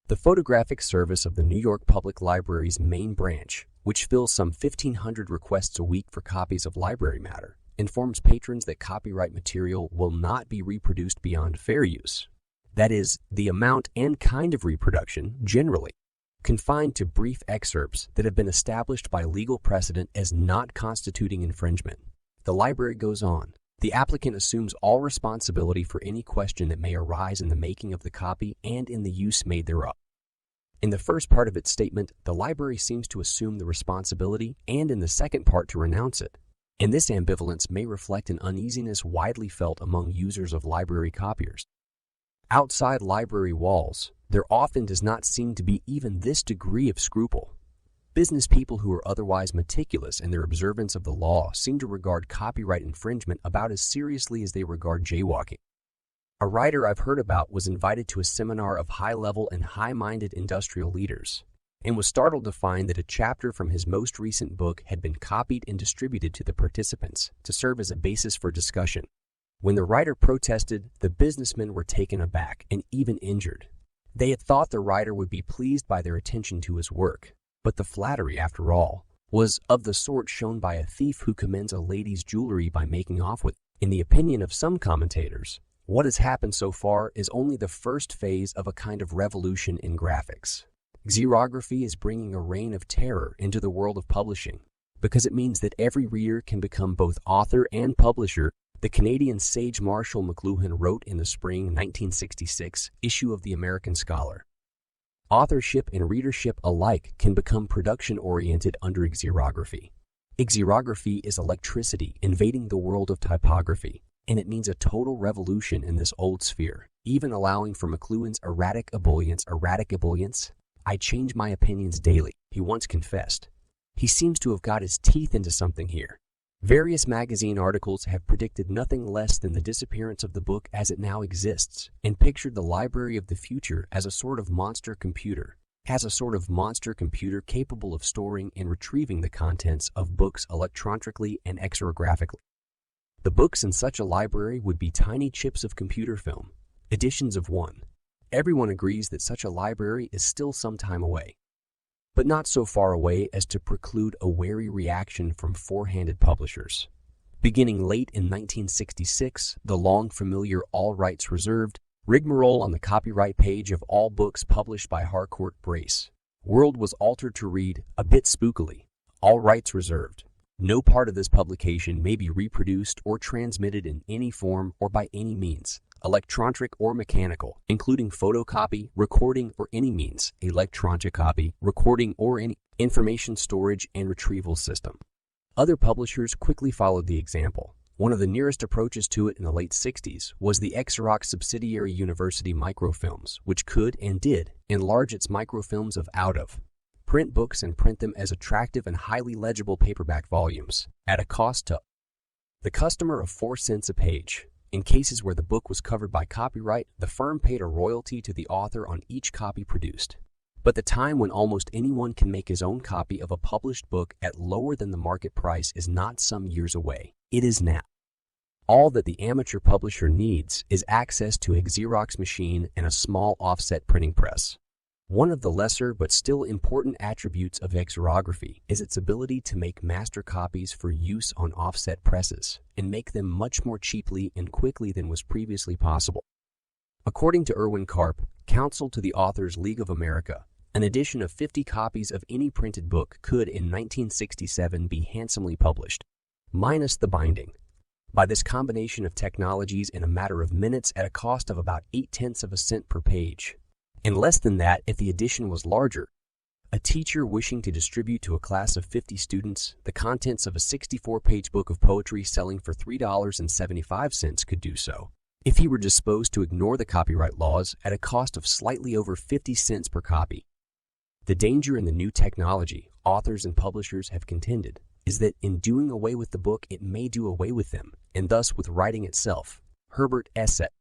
The photographic service of the New York Public Library's main branch, which fills some 1,500 requests a week for copies of library matter, informs patrons that copyright material will not be reproduced beyond fair use. That is, the amount and kind of reproduction, generally, confined to brief excerpts that have been established by legal precedent as not constituting infringement. The library goes on. The applicant assumes all responsibility for any question that may arise in the making of the copy and in the use made thereof. In the first part of its statement, the library seems to assume the responsibility, and in the second part to renounce it. And this ambivalence may reflect an uneasiness widely felt among users of library copiers. Outside library walls, there often does not seem to be even this degree of scruple. Business people who are otherwise meticulous in their observance of the law seem to regard copyright infringement about as seriously as they regard jaywalking. A writer I've heard about was invited to a seminar of high-level and high-minded industrial leaders, and was startled to find that a chapter from his most recent book had been copied and distributed to the participants to serve as a basis for discussion. When the writer protested, the businessmen were taken aback and even injured. They had thought the writer would be pleased by their attention to his work, but the flattery, after all, was of the sort shown by a thief who commends a lady's jewelry by making off with it. In the opinion of some commentators, what has happened so far is only the first phase of a kind of revolution in graphics. Xerography is bringing a reign of terror into the world of publishing, because it means that every reader can become both author and publisher. The Canadian sage Marshall McLuhan wrote in the spring 1966 issue of the American Scholar. Authorship and readership alike can become production-oriented under xerography. Xerography is electricity invading the world of typography, and it means a total revolution in this old sphere, even allowing for McLuhan's erratic ebullience. I change my opinions daily, he once confessed. He seems to have got his teeth into something here. Various magazine articles have predicted nothing less than the disappearance of the book as it now exists, and pictured the library of the future as a sort of monster computer, capable of storing and retrieving the contents of books electronically and xerographically. The books in such a library would be tiny chips of computer film, editions of one. Everyone agrees that such a library is still some time away, but not so far away as to preclude a wary reaction from four-handed publishers. Beginning late in 1966, the long familiar all rights reserved rigmarole on the copyright page of all books published by Harcourt Brace World was altered to read, a bit spookily, all rights reserved. No part of this publication may be reproduced or transmitted in any form or by any means, electronic or mechanical, including photocopy, recording, or any means, electronic copy, recording, or any information storage and retrieval system. Other publishers quickly followed the example. One of the nearest approaches to it in the late 60s was the Xerox subsidiary University Microfilms, which could and did enlarge its microfilms of out-of-print books and print them as attractive and highly legible paperback volumes at a cost to the customer of 4 cents a page. In cases where the book was covered by copyright, the firm paid a royalty to the author on each copy produced. But the time when almost anyone can make his own copy of a published book at lower than the market price is not some years away. It is now. All that the amateur publisher needs is access to a Xerox machine and a small offset printing press. One of the lesser but still important attributes of xerography is its ability to make master copies for use on offset presses and make them much more cheaply and quickly than was previously possible. According to Irwin Karp, counsel to the Authors League of America, an edition of 50 copies of any printed book could in 1967 be handsomely published, minus the binding, by this combination of technologies in a matter of minutes at a cost of about 0.8 of a cent per page. And less than that if the edition was larger. A teacher wishing to distribute to a class of 50 students the contents of a 64-page book of poetry selling for $3.75 could do so, if he were disposed to ignore the copyright laws at a cost of slightly over 50 cents per copy. The danger in the new technology, authors and publishers have contended, is that in doing away with the book it may do away with them, and thus with writing itself. Herbert Esset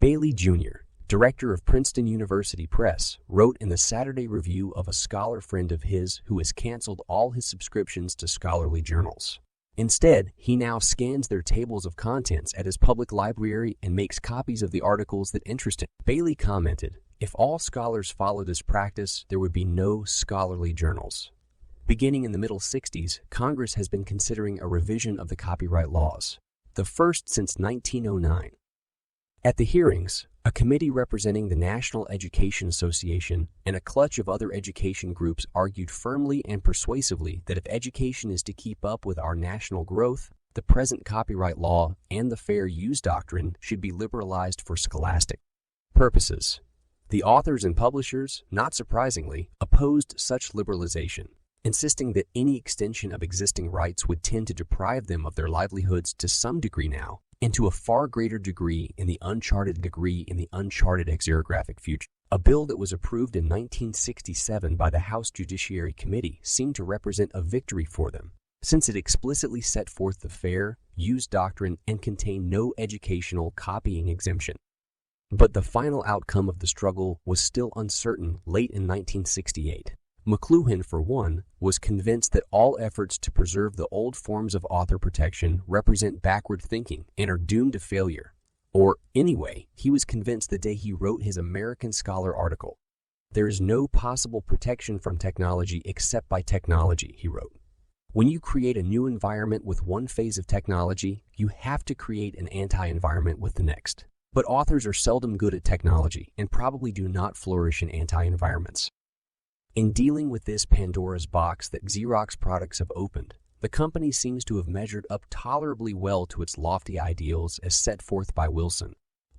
Bailey, Jr., director of Princeton University Press, wrote in the Saturday Review of a scholar friend of his who has canceled all his subscriptions to scholarly journals. Instead, he now scans their tables of contents at his public library and makes copies of the articles that interest him. Bailey commented, "If all scholars followed this practice, there would be no scholarly journals." Beginning in the middle 60s, Congress has been considering a revision of the copyright laws, the first since 1909. At the hearings, a committee representing the National Education Association and a clutch of other education groups argued firmly and persuasively that if education is to keep up with our national growth, the present copyright law and the fair use doctrine should be liberalized for scholastic purposes. The authors and publishers, not surprisingly, opposed such liberalization, insisting that any extension of existing rights would tend to deprive them of their livelihoods to some degree now, and to a far greater degree in the uncharted xerographic future. A bill that was approved in 1967 by the House Judiciary Committee seemed to represent a victory for them, since it explicitly set forth the fair use doctrine and contained no educational copying exemption. But the final outcome of the struggle was still uncertain late in 1968. McLuhan, for one, was convinced that all efforts to preserve the old forms of author protection represent backward thinking and are doomed to failure. Or, anyway, he was convinced the day he wrote his American Scholar article. "There is no possible protection from technology except by technology," he wrote. When you create a new environment with one phase of technology, you have to create an anti-environment with the next. But authors are seldom good at technology and probably do not flourish in anti-environments. In dealing with this Pandora's box that Xerox products have opened, the company seems to have measured up tolerably well to its lofty ideals as set forth by Wilson.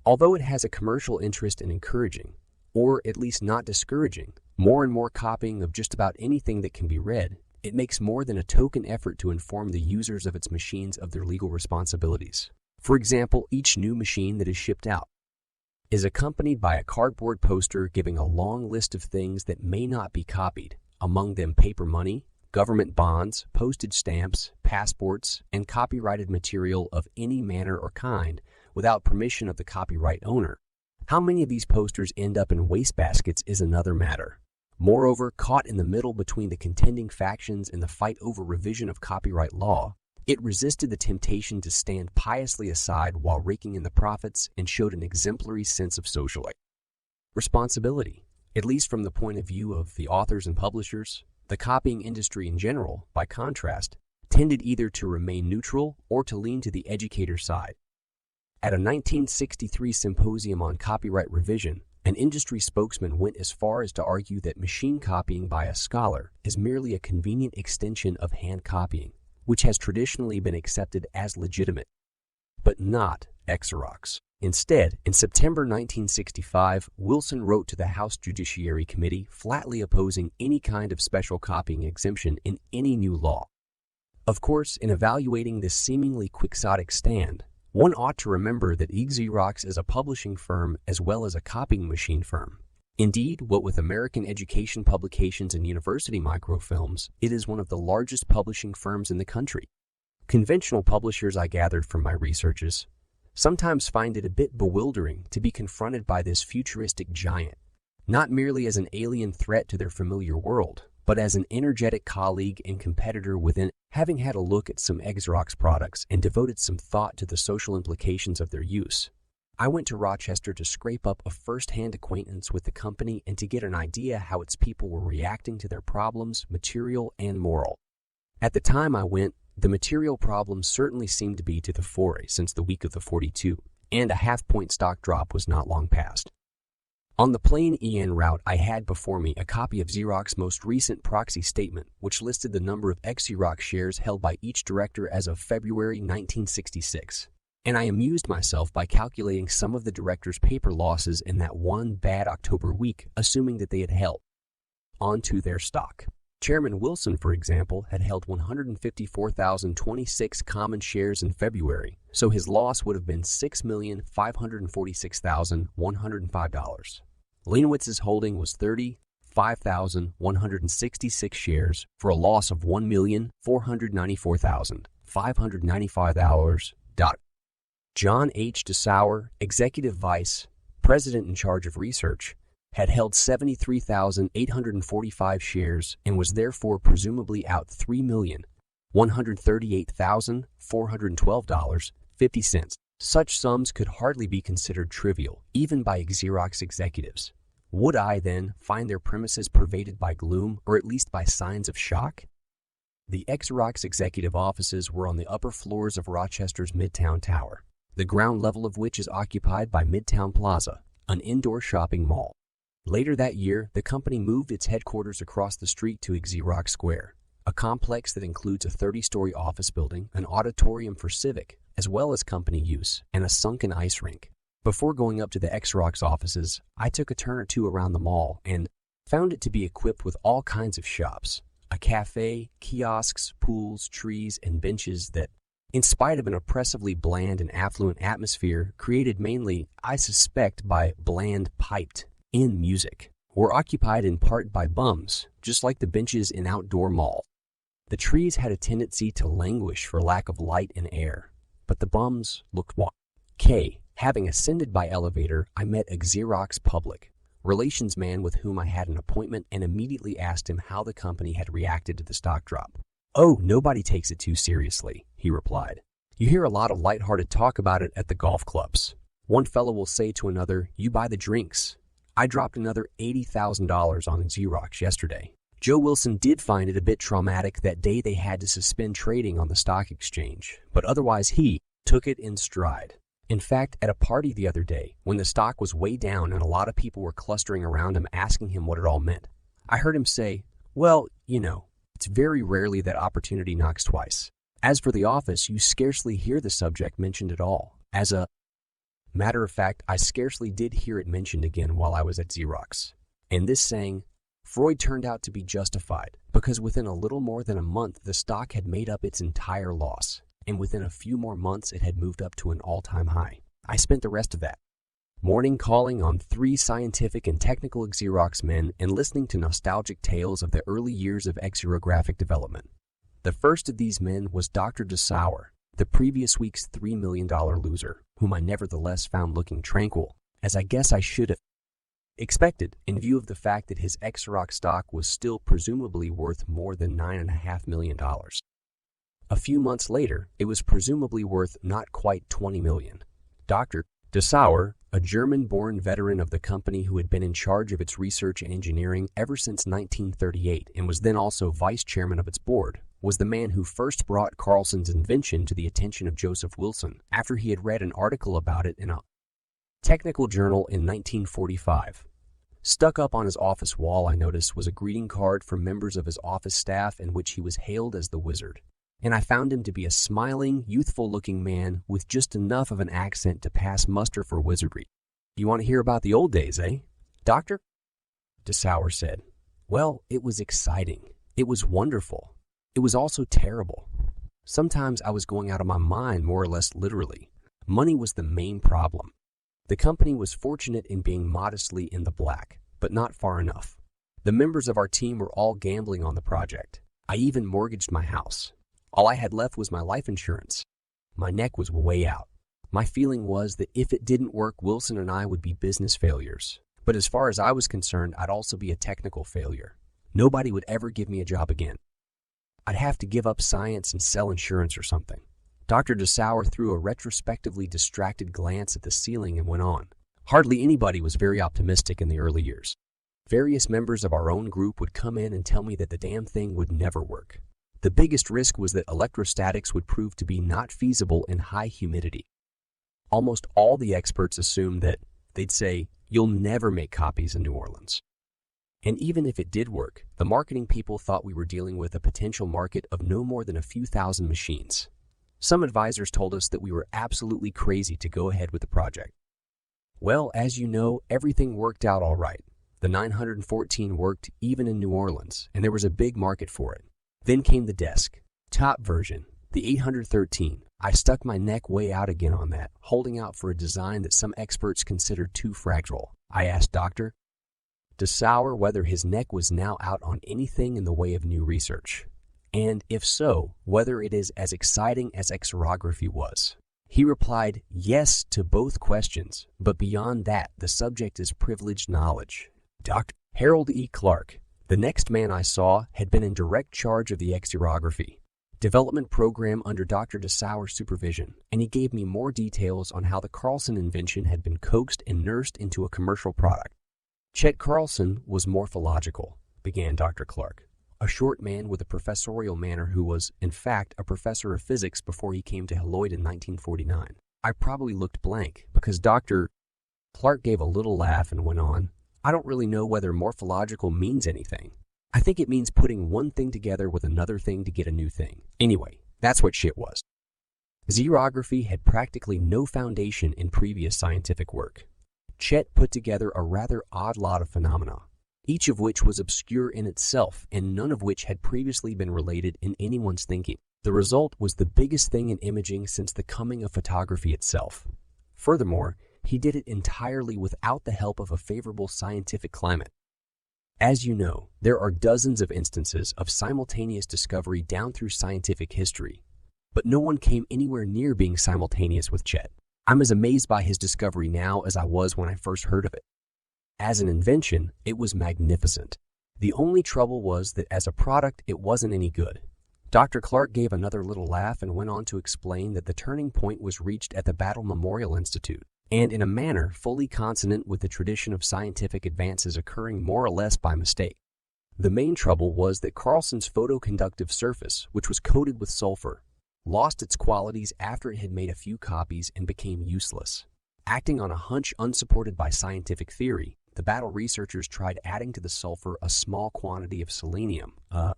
Although it has a commercial interest in encouraging, or at least not discouraging, more and more copying of just about anything that can be read, it makes more than a token effort to inform the users of its machines of their legal responsibilities. For example, each new machine that is shipped out is accompanied by a cardboard poster giving a long list of things that may not be copied, among them paper money, government bonds, postage stamps, passports, and copyrighted material of any manner or kind without permission of the copyright owner. How many of these posters end up in wastebaskets is another matter. Moreover, caught in the middle between the contending factions in the fight over revision of copyright law, it resisted the temptation to stand piously aside while raking in the profits and showed an exemplary sense of social responsibility. At least from the point of view of the authors and publishers, the copying industry in general, by contrast, tended either to remain neutral or to lean to the educator side. At a 1963 symposium on copyright revision, an industry spokesman went as far as to argue that machine copying by a scholar is merely a convenient extension of hand copying, which has traditionally been accepted as legitimate, but not Xerox. Instead, in September 1965, Wilson wrote to the House Judiciary Committee flatly opposing any kind of special copying exemption in any new law. Of course, in evaluating this seemingly quixotic stand, one ought to remember that Xerox is a publishing firm as well as a copying machine firm. Indeed, what with American education publications and university microfilms, it is one of the largest publishing firms in the country. Conventional publishers, I gathered from my researches, sometimes find it a bit bewildering to be confronted by this futuristic giant, not merely as an alien threat to their familiar world, but as an energetic colleague and competitor within. Having had a look at some Xerox products and devoted some thought to the social implications of their use, I went to Rochester to scrape up a first-hand acquaintance with the company and to get an idea how its people were reacting to their problems, material and moral. At the time I went, the material problems certainly seemed to be to the fore since the week of the 42, and a half-point stock drop was not long past. On the plain en route, I had before me a copy of Xerox's most recent proxy statement, which listed the number of Xerox shares held by each director as of February 1966. And I amused myself by calculating some of the directors' paper losses in that one bad October week, assuming that they had held onto their stock. Chairman Wilson, for example, had held 154,026 common shares in February, so his loss would have been $6,546,105. Leinowitz's holding was 35,166 shares for a loss of $1,494,595. John H. DeSauer, Executive Vice President in charge of research, had held 73,845 shares and was therefore presumably out $3,138,412.50. Such sums could hardly be considered trivial, even by Xerox executives. Would I, then, find their premises pervaded by gloom, or at least by signs of shock? The Xerox executive offices were on the upper floors of Rochester's Midtown Tower, the ground level of which is occupied by Midtown Plaza, an indoor shopping mall. Later that year, the company moved its headquarters across the street to Xerox Square, a complex that includes a 30-story office building, an auditorium for civic, as well as company use, and a sunken ice rink. Before going up to the Xerox offices, I took a turn or two around the mall and found it to be equipped with all kinds of shops, a cafe, kiosks, pools, trees, and benches that, in spite of an oppressively bland and affluent atmosphere created mainly, I suspect, by bland piped-in music, were occupied in part by bums, just like the benches in outdoor malls. The trees had a tendency to languish for lack of light and air, but the bums looked Having ascended by elevator, I met a Xerox public relations man with whom I had an appointment and immediately asked him how the company had reacted to the stock drop. "Oh, nobody takes it too seriously," he replied. "You hear a lot of lighthearted talk about it at the golf clubs. One fellow will say to another, 'You buy the drinks.' I dropped another $80,000 on Xerox yesterday." Joe Wilson did find it a bit traumatic that day they had to suspend trading on the stock exchange, but otherwise he took it in stride. In fact, at a party the other day, when the stock was way down and a lot of people were clustering around him asking him what it all meant, I heard him say, "Well, you know, it's very rarely that opportunity knocks twice. As for the office, you scarcely hear the subject mentioned at all. As a matter of fact, I scarcely did hear it mentioned again while I was at Xerox." And this saying, Freud turned out to be justified, because within a little more than a month the stock had made up its entire loss, and within a few more months it had moved up to an all-time high. I spent the rest of that morning calling on 3 scientific and technical Xerox men and listening to nostalgic tales of the early years of Xerographic development. The first of these men was Dr. DeSauer, the previous week's $3 million loser, whom I nevertheless found looking tranquil, as I guess I should have expected in view of the fact that his Xerox stock was still presumably worth more than $9.5 million. A few months later, it was presumably worth not quite $20 million. Dr. DeSauer, a German-born veteran of the company who had been in charge of its research and engineering ever since 1938 and was then also vice chairman of its board, was the man who first brought Carlson's invention to the attention of Joseph Wilson after he had read an article about it in a technical journal in 1945. Stuck up on his office wall, I noticed, was a greeting card for members of his office staff in which he was hailed as the Wizard, and I found him to be a smiling, youthful-looking man with just enough of an accent to pass muster for wizardry. "You want to hear about the old days, eh, Doctor?" DeSauer said. "Well, it was exciting. It was wonderful. It was also terrible. Sometimes I was going out of my mind, more or less literally. Money was the main problem. The company was fortunate in being modestly in the black, but not far enough. The members of our team were all gambling on the project. I even mortgaged my house. All I had left was my life insurance. My neck was way out. My feeling was that if it didn't work, Wilson and I would be business failures. But as far as I was concerned, I'd also be a technical failure. Nobody would ever give me a job again. I'd have to give up science and sell insurance or something. Dr. Dessauer threw a retrospectively distracted glance at the ceiling and went on. Hardly anybody was very optimistic in the early years. Various members of our own group would come in and tell me that the damn thing would never work. The biggest risk was that electrostatics would prove to be not feasible in high humidity. Almost all the experts assumed that they'd say, "You'll never make copies in New Orleans." And even if it did work, the marketing people thought we were dealing with a potential market of no more than a few thousand machines. Some advisors told us that we were absolutely crazy to go ahead with the project. Well, as you know, everything worked out all right. The 914 worked even in New Orleans, and there was a big market for it. Then came the desk, top version, the 813. I stuck my neck way out again on that, holding out for a design that some experts considered too fragile. I asked Dr. Dessauer whether his neck was now out on anything in the way of new research, and if so, whether it is as exciting as exorography was. He replied yes to both questions, but beyond that, the subject is privileged knowledge. Dr. Harold E. Clark, the next man I saw, had been in direct charge of the exorography development program under Dr. Dessauer's supervision, and he gave me more details on how the Carlson invention had been coaxed and nursed into a commercial product. Chet Carlson was morphological, began Dr. Clark, a short man with a professorial manner who was, in fact, a professor of physics before he came to Hillloyd in 1949. I probably looked blank because Dr. Clark gave a little laugh and went on, "I don't really know whether morphological means anything. I think it means putting one thing together with another thing to get a new thing. Anyway, that's what shit was." Xerography had practically no foundation in previous scientific work. Chet put together a rather odd lot of phenomena, each of which was obscure in itself and none of which had previously been related in anyone's thinking. The result was the biggest thing in imaging since the coming of photography itself. Furthermore, he did it entirely without the help of a favorable scientific climate. As you know, there are dozens of instances of simultaneous discovery down through scientific history, but no one came anywhere near being simultaneous with Chet. I'm as amazed by his discovery now as I was when I first heard of it. As an invention, it was magnificent. The only trouble was that as a product, it wasn't any good. Dr. Clark gave another little laugh and went on to explain that the turning point was reached at the Battle Memorial Institute, and in a manner fully consonant with the tradition of scientific advances occurring more or less by mistake. The main trouble was that Carlson's photoconductive surface, which was coated with sulfur, lost its qualities after it had made a few copies and became useless. Acting on a hunch unsupported by scientific theory, the Battle researchers tried adding to the sulfur a small quantity of selenium, a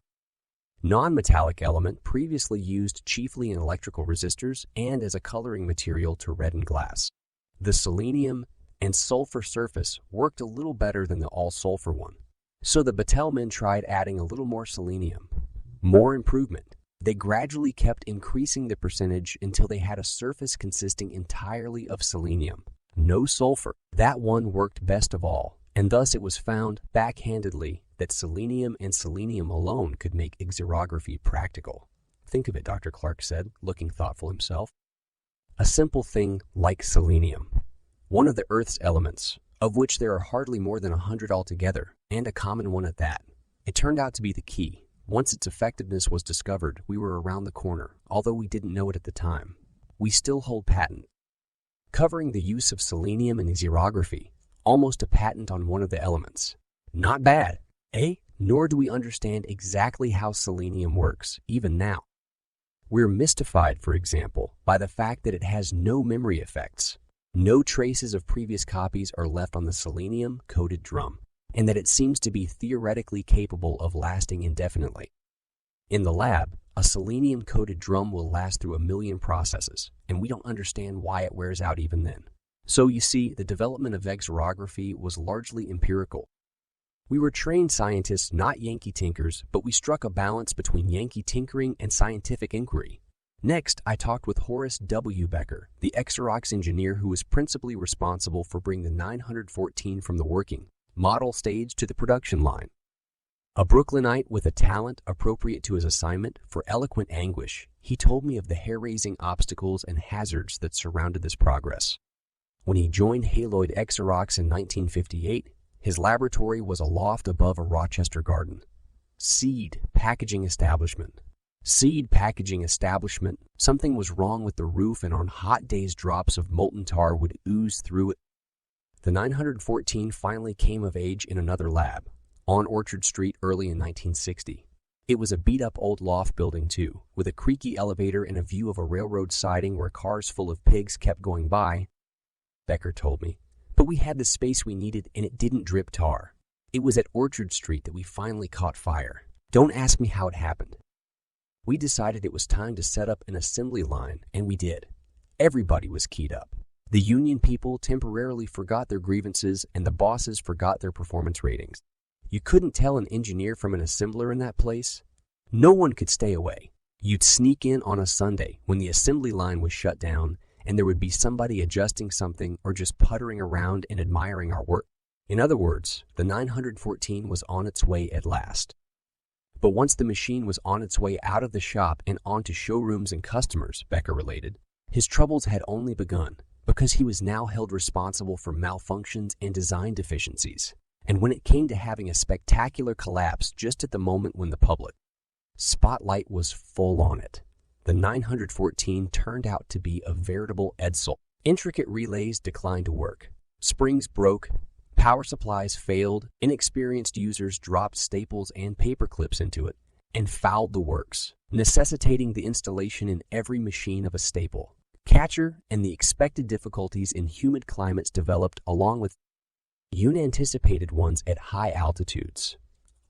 non-metallic element previously used chiefly in electrical resistors and as a coloring material to redden glass. The selenium and sulfur surface worked a little better than the all-sulfur one, so the Battelle men tried adding a little more selenium. More improvement. They gradually kept increasing the percentage until they had a surface consisting entirely of selenium. No sulfur. That one worked best of all, and thus it was found, backhandedly, that selenium and selenium alone could make xerography practical. Think of it, Dr. Clark said, looking thoughtful himself. A simple thing like selenium, one of the Earth's elements, of which there are hardly more than 100 altogether, and a common one at that. It turned out to be the key. Once its effectiveness was discovered, we were around the corner, although we didn't know it at the time. We still hold patent, covering the use of selenium in xerography, almost a patent on one of the elements. Not bad, eh? Nor do we understand exactly how selenium works, even now. We're mystified, for example, by the fact that it has no memory effects. No traces of previous copies are left on the selenium-coated drum, and that it seems to be theoretically capable of lasting indefinitely. In the lab, a selenium-coated drum will last through 1,000,000 processes, and we don't understand why it wears out even then. So you see, the development of xerography was largely empirical. We were trained scientists, not Yankee tinkers, but we struck a balance between Yankee tinkering and scientific inquiry. Next, I talked with Horace W. Becker, the Xerox engineer who was principally responsible for bringing the 914 from the working model stage to the production line. A Brooklynite with a talent appropriate to his assignment for eloquent anguish, he told me of the hair-raising obstacles and hazards that surrounded this progress. When he joined Haloid Xerox in 1958, his laboratory was a loft above a Rochester garden. Seed packaging establishment. Seed packaging establishment. Something was wrong with the roof, and on hot days drops of molten tar would ooze through it. The 914 finally came of age in another lab, on Orchard Street early in 1960. It was a beat-up old loft building too, with a creaky elevator and a view of a railroad siding where cars full of pigs kept going by, Becker told me. But we had the space we needed, and it didn't drip tar. It was at Orchard Street that we finally caught fire. Don't ask me how it happened. We decided it was time to set up an assembly line, and we did. Everybody was keyed up. The union people temporarily forgot their grievances, and the bosses forgot their performance ratings. You couldn't tell an engineer from an assembler in that place. No one could stay away. You'd sneak in on a Sunday when the assembly line was shut down, and there would be somebody adjusting something or just puttering around and admiring our work. In other words, the 914 was on its way at last. But once the machine was on its way out of the shop and onto showrooms and customers, Becker related, his troubles had only begun, because he was now held responsible for malfunctions and design deficiencies. And when it came to having a spectacular collapse just at the moment when the public spotlight was full on it, the 914 turned out to be a veritable Edsel. Intricate relays declined to work. Springs broke. Power supplies failed. Inexperienced users dropped staples and paper clips into it and fouled the works, necessitating the installation in every machine of a staple catcher, and the expected difficulties in humid climates developed along with unanticipated ones at high altitudes.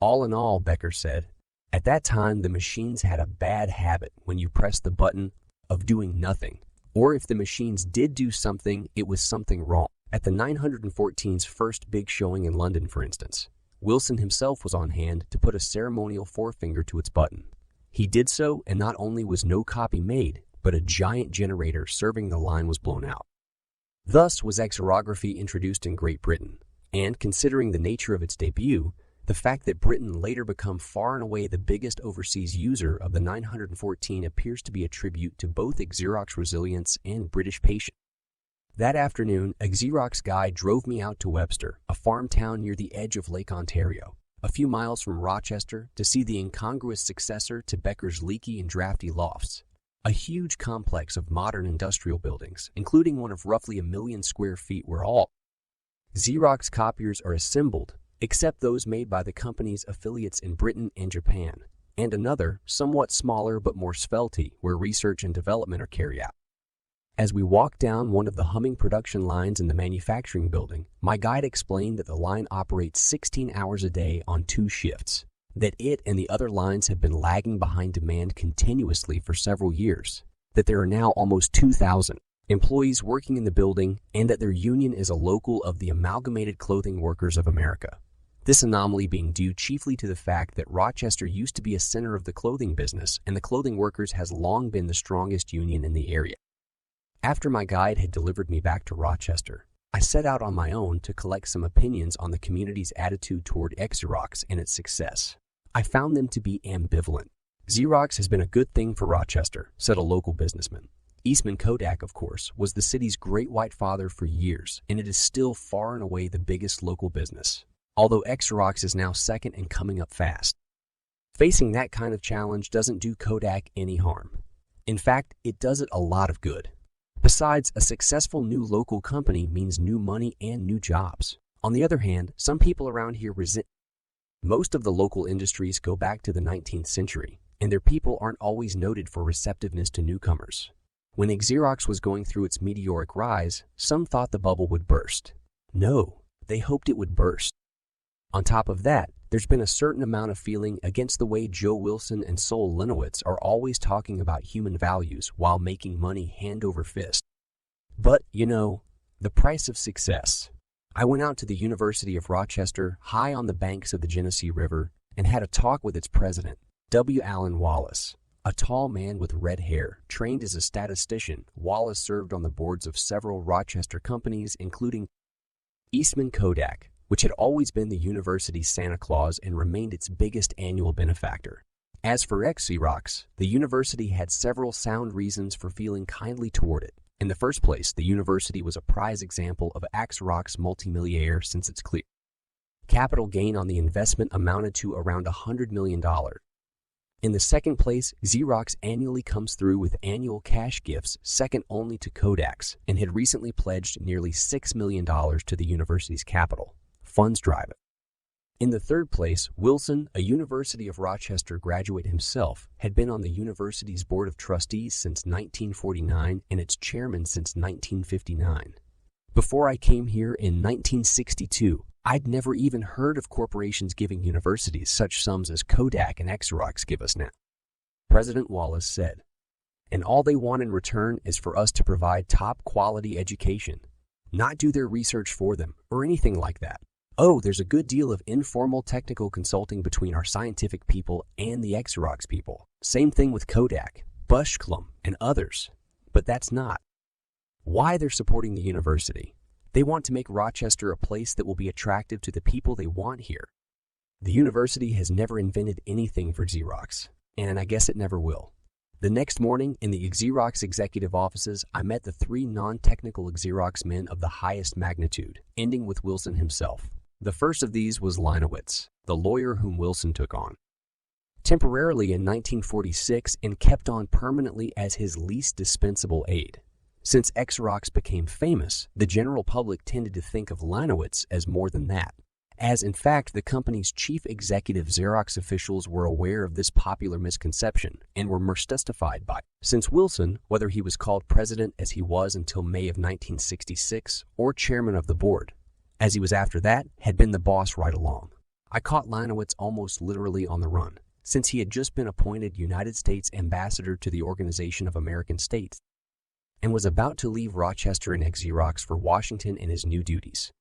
All in all, Becker said, at that time the machines had a bad habit when you pressed the button of doing nothing, or if the machines did do something, it was something wrong. At the 914's first big showing in London, for instance, Wilson himself was on hand to put a ceremonial forefinger to its button. He did so, and not only was no copy made, but a giant generator serving the line was blown out. Thus was xerography introduced in Great Britain, and considering the nature of its debut, the fact that Britain later became far and away the biggest overseas user of the 914 appears to be a tribute to both Xerox resilience and British patience. That afternoon, a Xerox guy drove me out to Webster, a farm town near the edge of Lake Ontario, a few miles from Rochester, to see the incongruous successor to Becker's leaky and drafty lofts. A huge complex of modern industrial buildings, including one of roughly 1 million square feet, where all Xerox copiers are assembled, except those made by the company's affiliates in Britain and Japan, and another, somewhat smaller but more svelte, where research and development are carried out. As we walked down one of the humming production lines in the manufacturing building, my guide explained that the line operates 16 hours a day on 2 shifts, that it and the other lines have been lagging behind demand continuously for several years, that there are now almost 2,000 employees working in the building, and that their union is a local of the Amalgamated Clothing Workers of America. This anomaly being due chiefly to the fact that Rochester used to be a center of the clothing business, and the Clothing Workers has long been the strongest union in the area. After my guide had delivered me back to Rochester, I set out on my own to collect some opinions on the community's attitude toward Xerox and its success. I found them to be ambivalent. Xerox has been a good thing for Rochester, said a local businessman. Eastman Kodak, of course, was the city's great white father for years, and it is still far and away the biggest local business, although Xerox is now second and coming up fast. Facing that kind of challenge doesn't do Kodak any harm. In fact, it does it a lot of good. Besides, a successful new local company means new money and new jobs. On the other hand, some people around here resent. Most of the local industries go back to the 19th century, and their people aren't always noted for receptiveness to newcomers. When Xerox was going through its meteoric rise, some thought the bubble would burst. No, they hoped it would burst. On top of that, there's been a certain amount of feeling against the way Joe Wilson and Sol Linowitz are always talking about human values while making money hand over fist. But, you know, the price of success. I went out to the University of Rochester, high on the banks of the Genesee River, and had a talk with its president, W. Allen Wallace. A tall man with red hair, trained as a statistician, Wallace served on the boards of several Rochester companies, including Eastman Kodak, which had always been the university's Santa Claus and remained its biggest annual benefactor. As for Xerox, the university had several sound reasons for feeling kindly toward it. In the first place, the university was a prize example of Xerox multimillionaire since its clear capital gain on the investment amounted to around $100 million. In the second place, Xerox annually comes through with annual cash gifts second only to Kodak's and had recently pledged nearly $6 million to the university's capital funds drive. In the third place, Wilson, a University of Rochester graduate himself, had been on the university's board of trustees since 1949 and its chairman since 1959. Before I came here in 1962, I'd never even heard of corporations giving universities such sums as Kodak and Xerox give us now. President Wallace said, and all they want in return is for us to provide top-quality education, not do their research for them or anything like that. Oh, there's a good deal of informal technical consulting between our scientific people and the Xerox people. Same thing with Kodak, Bushklum, and others. But that's not why they're supporting the university. They want to make Rochester a place that will be attractive to the people they want here. The university has never invented anything for Xerox, and I guess it never will. The next morning, in the Xerox executive offices, I met the three non-technical Xerox men of the highest magnitude, ending with Wilson himself. The first of these was Linowitz, the lawyer whom Wilson took on temporarily in 1946 and kept on permanently as his least dispensable aide. Since Xerox became famous, the general public tended to think of Linowitz as more than that, as in fact the company's chief executive Xerox officials were aware of this popular misconception and were mystified by it. Since Wilson, whether he was called president as he was until May of 1966 or chairman of the board, as he was after that, had been the boss right along. I caught Linowitz almost literally on the run, since he had just been appointed United States ambassador to the Organization of American States and was about to leave Rochester and Xerox for Washington in his new duties.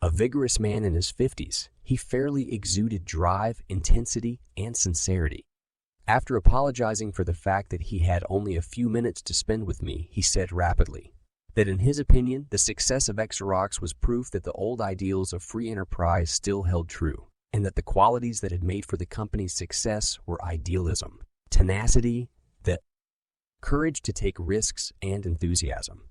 A vigorous man in his 50s, he fairly exuded drive, intensity, and sincerity. After apologizing for the fact that he had only a few minutes to spend with me, he said rapidly that in his opinion, the success of Xerox was proof that the old ideals of free enterprise still held true, and that the qualities that had made for the company's success were idealism, tenacity, the courage to take risks, and enthusiasm.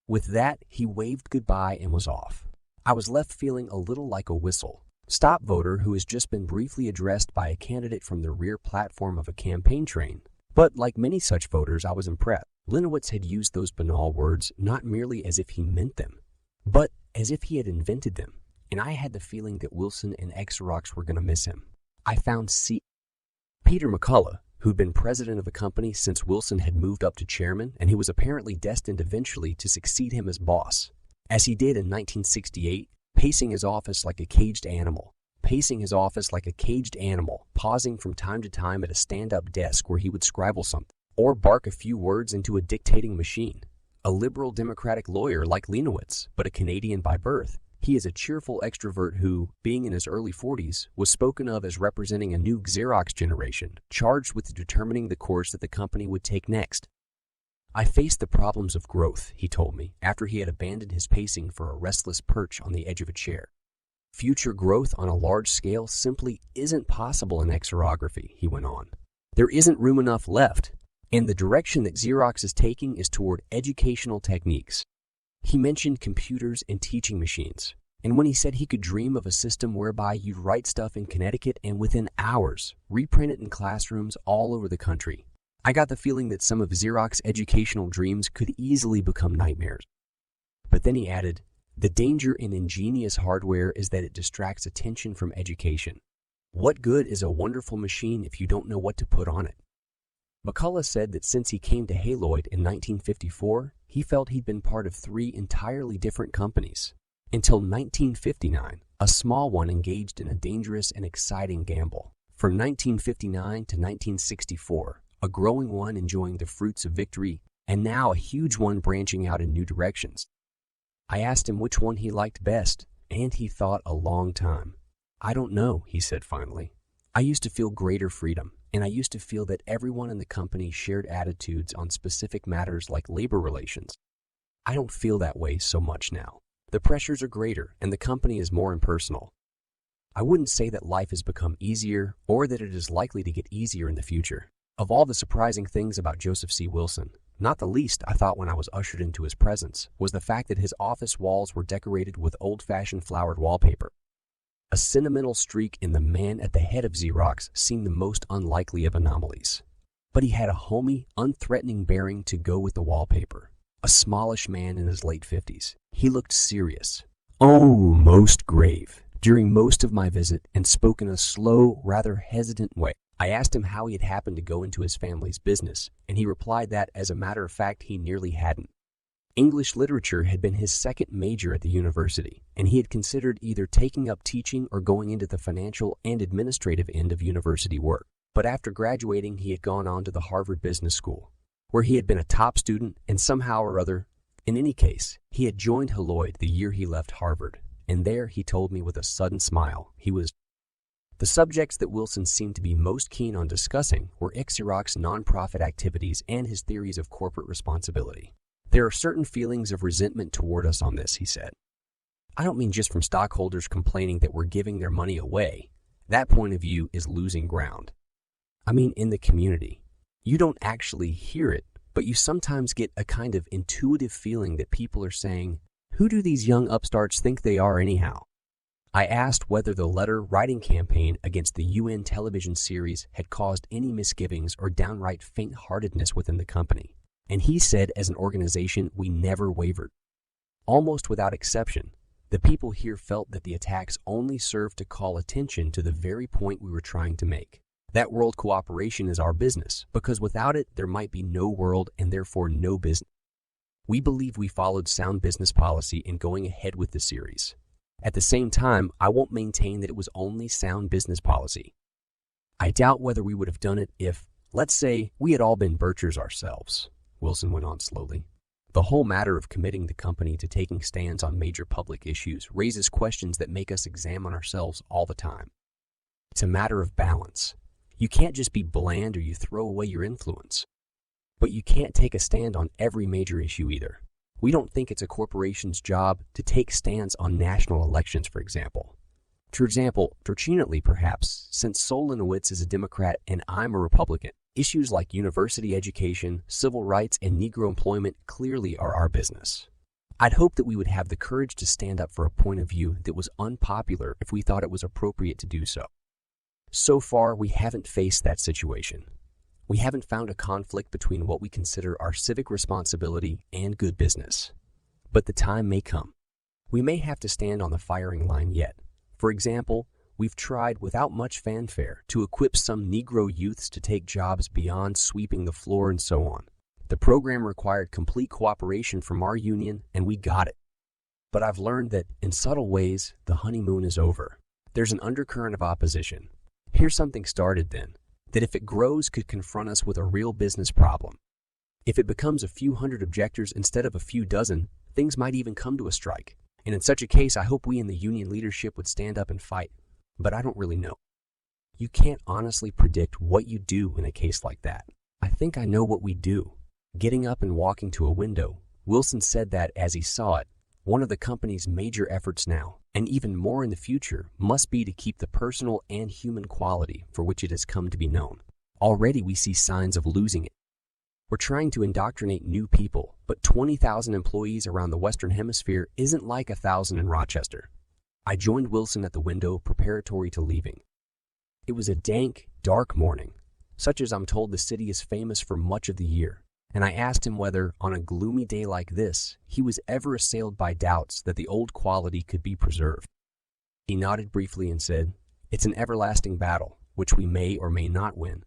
With that, he waved goodbye and was off. I was left feeling a little like a whistle-stop voter who has just been briefly addressed by a candidate from the rear platform of a campaign train. But like many such voters, I was impressed. Linowitz had used those banal words not merely as if he meant them, but as if he had invented them, and I had the feeling that Wilson and Xerox were going to miss him. I found Peter McCullough, who'd been president of the company since Wilson had moved up to chairman, and who was apparently destined eventually to succeed him as boss, as he did in 1968, pacing his office like a caged animal, pausing from time to time at a stand-up desk where he would scribble something, or bark a few words into a dictating machine. A liberal Democratic lawyer like Linowitz, but a Canadian by birth, he is a cheerful extrovert who, being in his early 40s, was spoken of as representing a new Xerox generation, charged with determining the course that the company would take next. I faced the problems of growth, he told me, after he had abandoned his pacing for a restless perch on the edge of a chair. Future growth on a large scale simply isn't possible in Xerography, he went on. There isn't room enough left, and the direction that Xerox is taking is toward educational techniques. He mentioned computers and teaching machines, and when he said he could dream of a system whereby you'd write stuff in Connecticut and within hours reprint it in classrooms all over the country, I got the feeling that some of Xerox educational dreams could easily become nightmares. But then he added, the danger in ingenious hardware is that it distracts attention from education. What good is a wonderful machine if you don't know what to put on it? McCullough said that since he came to Haloid in 1954, he felt he'd been part of three entirely different companies, until 1959, a small one engaged in a dangerous and exciting gamble. From 1959 to 1964, a growing one enjoying the fruits of victory, and now a huge one branching out in new directions. I asked him which one he liked best, and he thought a long time. I don't know, he said finally. I used to feel greater freedom, and I used to feel that everyone in the company shared attitudes on specific matters like labor relations. I don't feel that way so much now. The pressures are greater and the company is more impersonal. I wouldn't say that life has become easier or that it is likely to get easier in the future. Of all the surprising things about Joseph C. Wilson, not the least I thought when I was ushered into his presence was the fact that his office walls were decorated with old-fashioned flowered wallpaper. A sentimental streak in the man at the head of Xerox seemed the most unlikely of anomalies. But he had a homey, unthreatening bearing to go with the wallpaper. A smallish man in his late 50s. He looked serious. Oh, most grave. During most of my visit and spoke in a slow, rather hesitant way. I asked him how he had happened to go into his family's business, and he replied that, as a matter of fact, he nearly hadn't. English literature had been his second major at the university, and he had considered either taking up teaching or going into the financial and administrative end of university work. But after graduating, he had gone on to the Harvard Business School, where he had been a top student, and somehow or other, in any case, he had joined Haloid the year he left Harvard, and there, he told me with a sudden smile, he was. The subjects that Wilson seemed to be most keen on discussing were Xerox's nonprofit activities and his theories of corporate responsibility. There are certain feelings of resentment toward us on this, he said. I don't mean just from stockholders complaining that we're giving their money away. That point of view is losing ground. I mean in the community. You don't actually hear it, but you sometimes get a kind of intuitive feeling that people are saying, who do these young upstarts think they are anyhow? I asked whether the letter-writing campaign against the UN television series had caused any misgivings or downright faint-heartedness within the company. And he said, as an organization, we never wavered. Almost without exception, the people here felt that the attacks only served to call attention to the very point we were trying to make. That world cooperation is our business, because without it, there might be no world and therefore no business. We believe we followed sound business policy in going ahead with the series. At the same time, I won't maintain that it was only sound business policy. I doubt whether we would have done it if, let's say, we had all been Birchers ourselves. Wilson went on slowly. The whole matter of committing the company to taking stands on major public issues raises questions that make us examine ourselves all the time. It's a matter of balance. You can't just be bland or you throw away your influence. But you can't take a stand on every major issue either. We don't think it's a corporation's job to take stands on national elections, for example. Fortunately perhaps, since Solinowitz is a Democrat and I'm a Republican, issues like university education, civil rights, and Negro employment clearly are our business. I'd hope that we would have the courage to stand up for a point of view that was unpopular if we thought it was appropriate to do so. So far, we haven't faced that situation. We haven't found a conflict between what we consider our civic responsibility and good business. But the time may come. We may have to stand on the firing line yet. For example, we've tried without much fanfare to equip some Negro youths to take jobs beyond sweeping the floor and so on. The program required complete cooperation from our union, and we got it. But I've learned that, in subtle ways, the honeymoon is over. There's an undercurrent of opposition. Here's something started then, that if it grows could confront us with a real business problem. If it becomes a few hundred objectors instead of a few dozen, things might even come to a strike. And in such a case, I hope we in the union leadership would stand up and fight. But I don't really know. You can't honestly predict what you do in a case like that. I think I know what we do. Getting up and walking to a window, Wilson said that, as he saw it, one of the company's major efforts now, and even more in the future, must be to keep the personal and human quality for which it has come to be known. Already we see signs of losing it. We're trying to indoctrinate new people, but 20,000 employees around the Western Hemisphere isn't like 1,000 in Rochester. I joined Wilson at the window preparatory to leaving. It was a dank, dark morning, such as I'm told the city is famous for much of the year, and I asked him whether, on a gloomy day like this, he was ever assailed by doubts that the old quality could be preserved. He nodded briefly and said, "It's an everlasting battle, which we may or may not win.